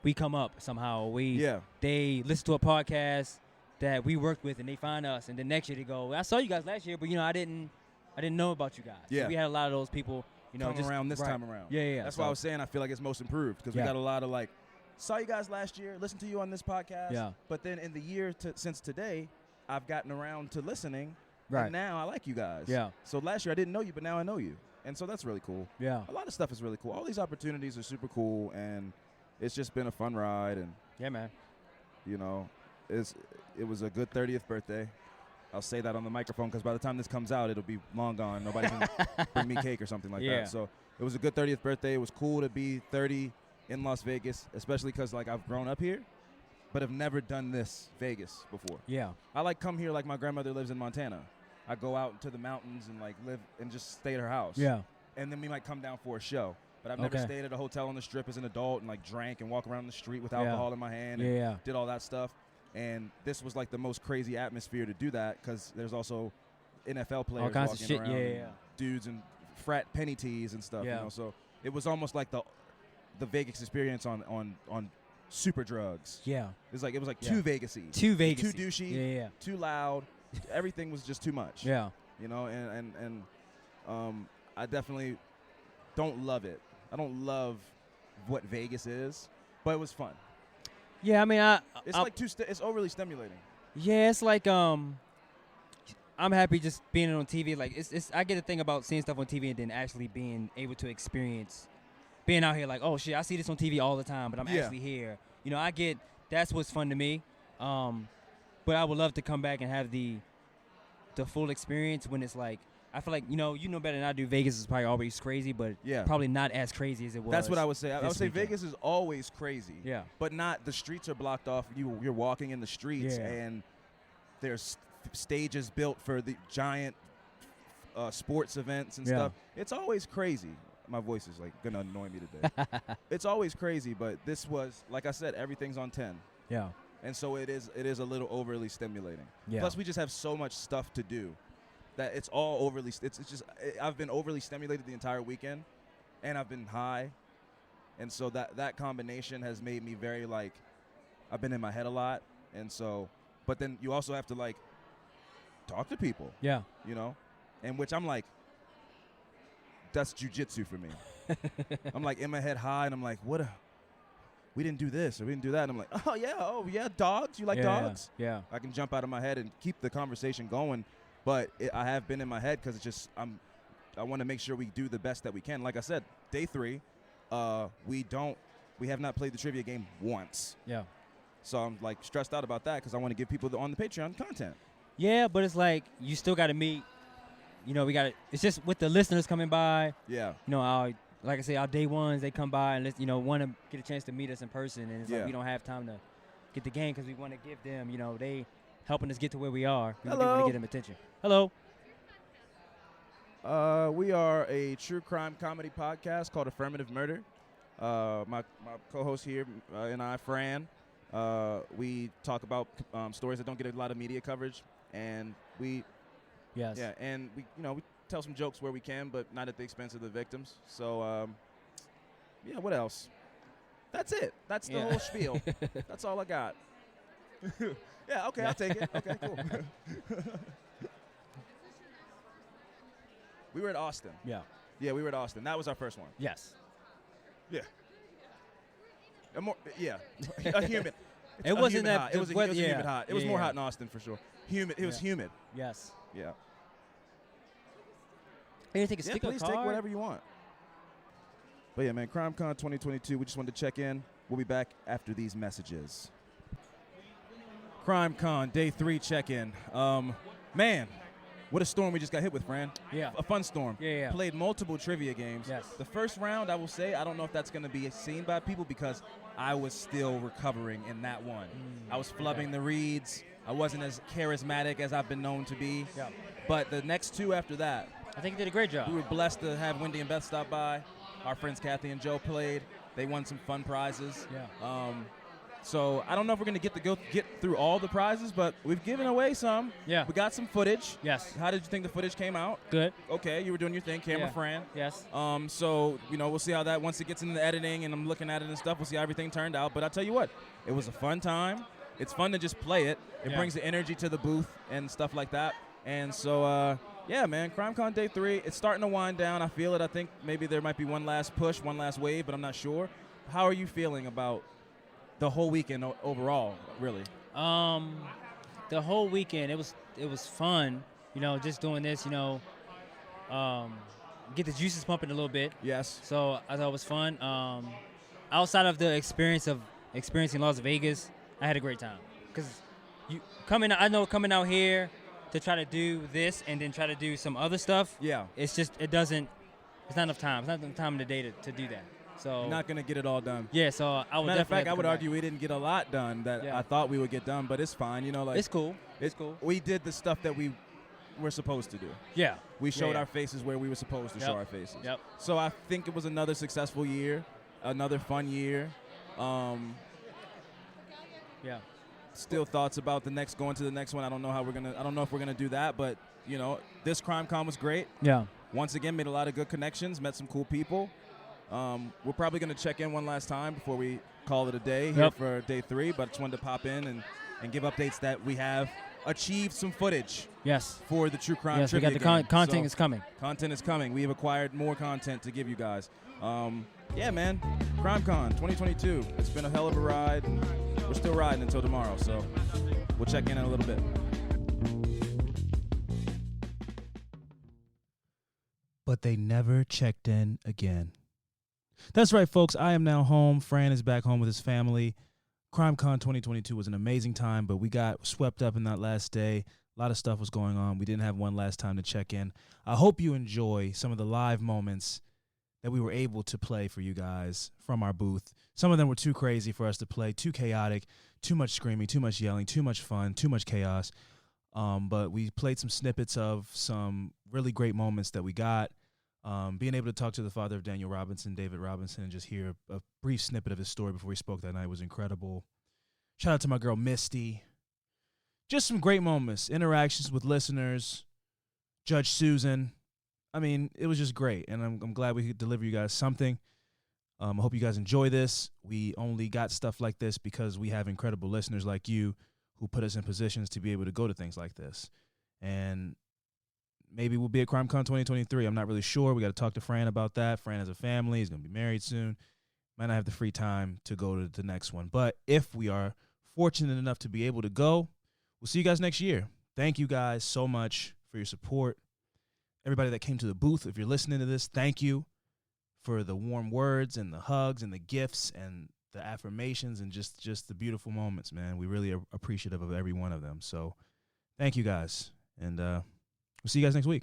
we come up somehow. They listen to a podcast that we worked with and they find us, and then next year they go, I saw you guys last year, but I didn't know about you guys. Yeah. So we had a lot of those people, come around this time around. Yeah. That's why I was saying I feel like it's most improved because we got a lot of like, saw you guys last year, listened to you on this podcast. Yeah. But then in the year since today, I've gotten around to listening. Right. And now I like you guys. Yeah. So last year I didn't know you, but now I know you. And so that's really cool. Yeah. A lot of stuff is really cool. All these opportunities are super cool, and it's just been a fun ride. And yeah, man. It was a good 30th birthday. I'll say that on the microphone because by the time this comes out, it'll be long gone. Nobody can bring me cake or something like that. So it was a good 30th birthday. It was cool to be 30 in Las Vegas, especially because like I've grown up here, but have never done this Vegas before. Yeah. I like come here like my grandmother lives in Montana. I go out into the mountains and like live and just stay at her house. Yeah. And then we might come down for a show. But I've never stayed at a hotel on the Strip as an adult and like drank and walk around the street with alcohol in my hand and did all that stuff. And this was like the most crazy atmosphere to do that because there's also NFL players all kinds walking of shit. around. dudes in frat penny tees and stuff. Yeah. You know, so it was almost like the Vegas experience on super drugs. Yeah. It was like Yeah. too Vegas-y. Too Vegas-y. Too douchey. Yeah. Too loud. Everything was just too much. Yeah. You know, and I definitely don't love it. I don't love what Vegas is, but it was fun. Yeah, I mean, It's like it's overly stimulating. Yeah, it's like I'm happy just being on TV. Like it's I get a thing about seeing stuff on TV and then actually being able to experience being out here. Like, oh shit, I see this on TV all the time, but I'm actually here. You know, I get that's what's fun to me. But I would love to come back and have the full experience when it's like I feel like you know better than I do. Vegas is probably always crazy, but probably not as crazy as it was. That's what I would say. I would say weekend. Vegas is always crazy. Yeah. But not the streets are blocked off. You're walking in the streets and there's stages built for the giant sports events and stuff. It's always crazy. My voice is like gonna annoy me today. It's always crazy, but this was like I said, everything's on 10. Yeah. And so it is a little overly stimulating. Yeah. Plus we just have so much stuff to do that it's all overly I've been overly stimulated the entire weekend and I've been high. And so that combination has made me very like I've been in my head a lot. And so but then you also have to like talk to people. Yeah. You know? And which I'm like that's jujitsu for me. I'm like in my head high and I'm like, we didn't do this or we didn't do that. And I'm like, oh yeah, dogs. You like dogs? Yeah. I can jump out of my head and keep the conversation going. But I have been in my head because it's just I want to make sure we do the best that we can. Like I said, day 3, we have not played the trivia game once. Yeah. So I'm like stressed out about that because I want to give people on the Patreon content. Yeah, but it's like you still got to meet. You know, it's just with the listeners coming by. Yeah. You know, like I say, our day ones, they come by and, want to get a chance to meet us in person. And it's like we don't have time to get the game because we want to give them, they helping us get to where we are. We want to get them attention. Hello. We are a true crime comedy podcast called Affirmative Murder. My co-host here and I, Fran, we talk about stories that don't get a lot of media coverage. And Yes. Yeah, and we tell some jokes where we can, but not at the expense of the victims. So, what else? That's it. That's the whole spiel. That's all I got. Yeah, okay, I'll take it. Okay, cool. We were at Austin. Yeah. Yeah, we were at Austin. That was our first one. Yes. Yeah. A humid. It wasn't that. Hot. It was a humid hot. It was more hot in Austin for sure. Humid. It was humid. Yes. Yeah. Hey, take a sticker please card. take whatever you want. But yeah, man, CrimeCon 2022, we just wanted to check in. We'll be back after these messages. CrimeCon Day 3 check-in. Man, what a storm we just got hit with, Fran. Yeah. A fun storm. Yeah. Played multiple trivia games. Yes. The first round, I will say, I don't know if that's going to be seen by people because I was still recovering in that one. I was flubbing the reads. I wasn't as charismatic as I've been known to be. Yeah. But the next 2 after that, I think you did a great job. we were blessed to have Wendy and Beth stop by. Our friends Kathy and Joe played. They won some fun prizes. Yeah. So I don't know if we're going to get through all the prizes, but we've given away some. Yeah. We got some footage. Yes. How did you think the footage came out? Good. Okay, you were doing your thing, camera Fran. Yes. So, we'll see how that, once it gets into the editing and I'm looking at it and stuff, we'll see how everything turned out. But I'll tell you what, it was a fun time. It's fun to just play it. It brings the energy to the booth and stuff like that. And so, yeah, man, CrimeCon Day 3, it's starting to wind down. I feel it. I think maybe there might be one last push, one last wave, but I'm not sure. How are you feeling about the whole weekend overall, really? The whole weekend, it was fun, just doing this, get the juices pumping a little bit. Yes. So I thought it was fun. Outside of the experience of experiencing Las Vegas, I had a great time. Because coming out here to try to do this and then try to do some other stuff, it's not enough time. It's not enough time in the day to do that. So you're not going to get it all done. Yeah, so I would Matter of fact, I would back. argue we didn't get a lot done that I thought we would get done, but it's fine. It's cool. It's cool. We did the stuff that we were supposed to do. Yeah. We showed our faces where we were supposed to show our faces. Yep. So I think it was another successful year, another fun year. Yeah. Still thoughts about going to the next one. I don't know if we're gonna do that, but this CrimeCon was great. Yeah. once again, made a lot of good connections, met some cool people. We're probably going to check in one last time before we call it a day here for day 3, but just wanted to pop in and give updates that we have achieved some footage. Yes. For the True Crime Yes, we Trivia got the game. content is coming. Content is coming. We have acquired more content to give you guys. Yeah, man. CrimeCon 2022. It's been a hell of a ride. And we're still riding until tomorrow, so we'll check in a little bit. But they never checked in again. That's right, folks. I am now home. Fran is back home with his family. CrimeCon 2022 was an amazing time, but we got swept up in that last day. A lot of stuff was going on. We didn't have one last time to check in. I hope you enjoy some of the live moments that we were able to play for you guys from our booth. Some of them were too crazy for us to play, too chaotic, too much screaming, too much yelling, too much fun, too much chaos. But we played some snippets of some really great moments that we got. Being able to talk to the father of Daniel Robinson, David Robinson, and just hear a brief snippet of his story before he spoke that night was incredible. Shout out to my girl Misty. Just some great moments, interactions with listeners, Judge Susan. I mean, it was just great, and I'm glad we could deliver you guys something. I hope you guys enjoy this. We only got stuff like this because we have incredible listeners like you who put us in positions to be able to go to things like this. And maybe we'll be at CrimeCon 2023. I'm not really sure. We got to talk to Fran about that. Fran has a family. He's going to be married soon. Might not have the free time to go to the next one. But if we are fortunate enough to be able to go, we'll see you guys next year. Thank you guys so much for your support. Everybody that came to the booth, if you're listening to this, thank you for the warm words and the hugs and the gifts and the affirmations and just the beautiful moments, man. We really are appreciative of every one of them. So thank you guys. And we'll see you guys next week.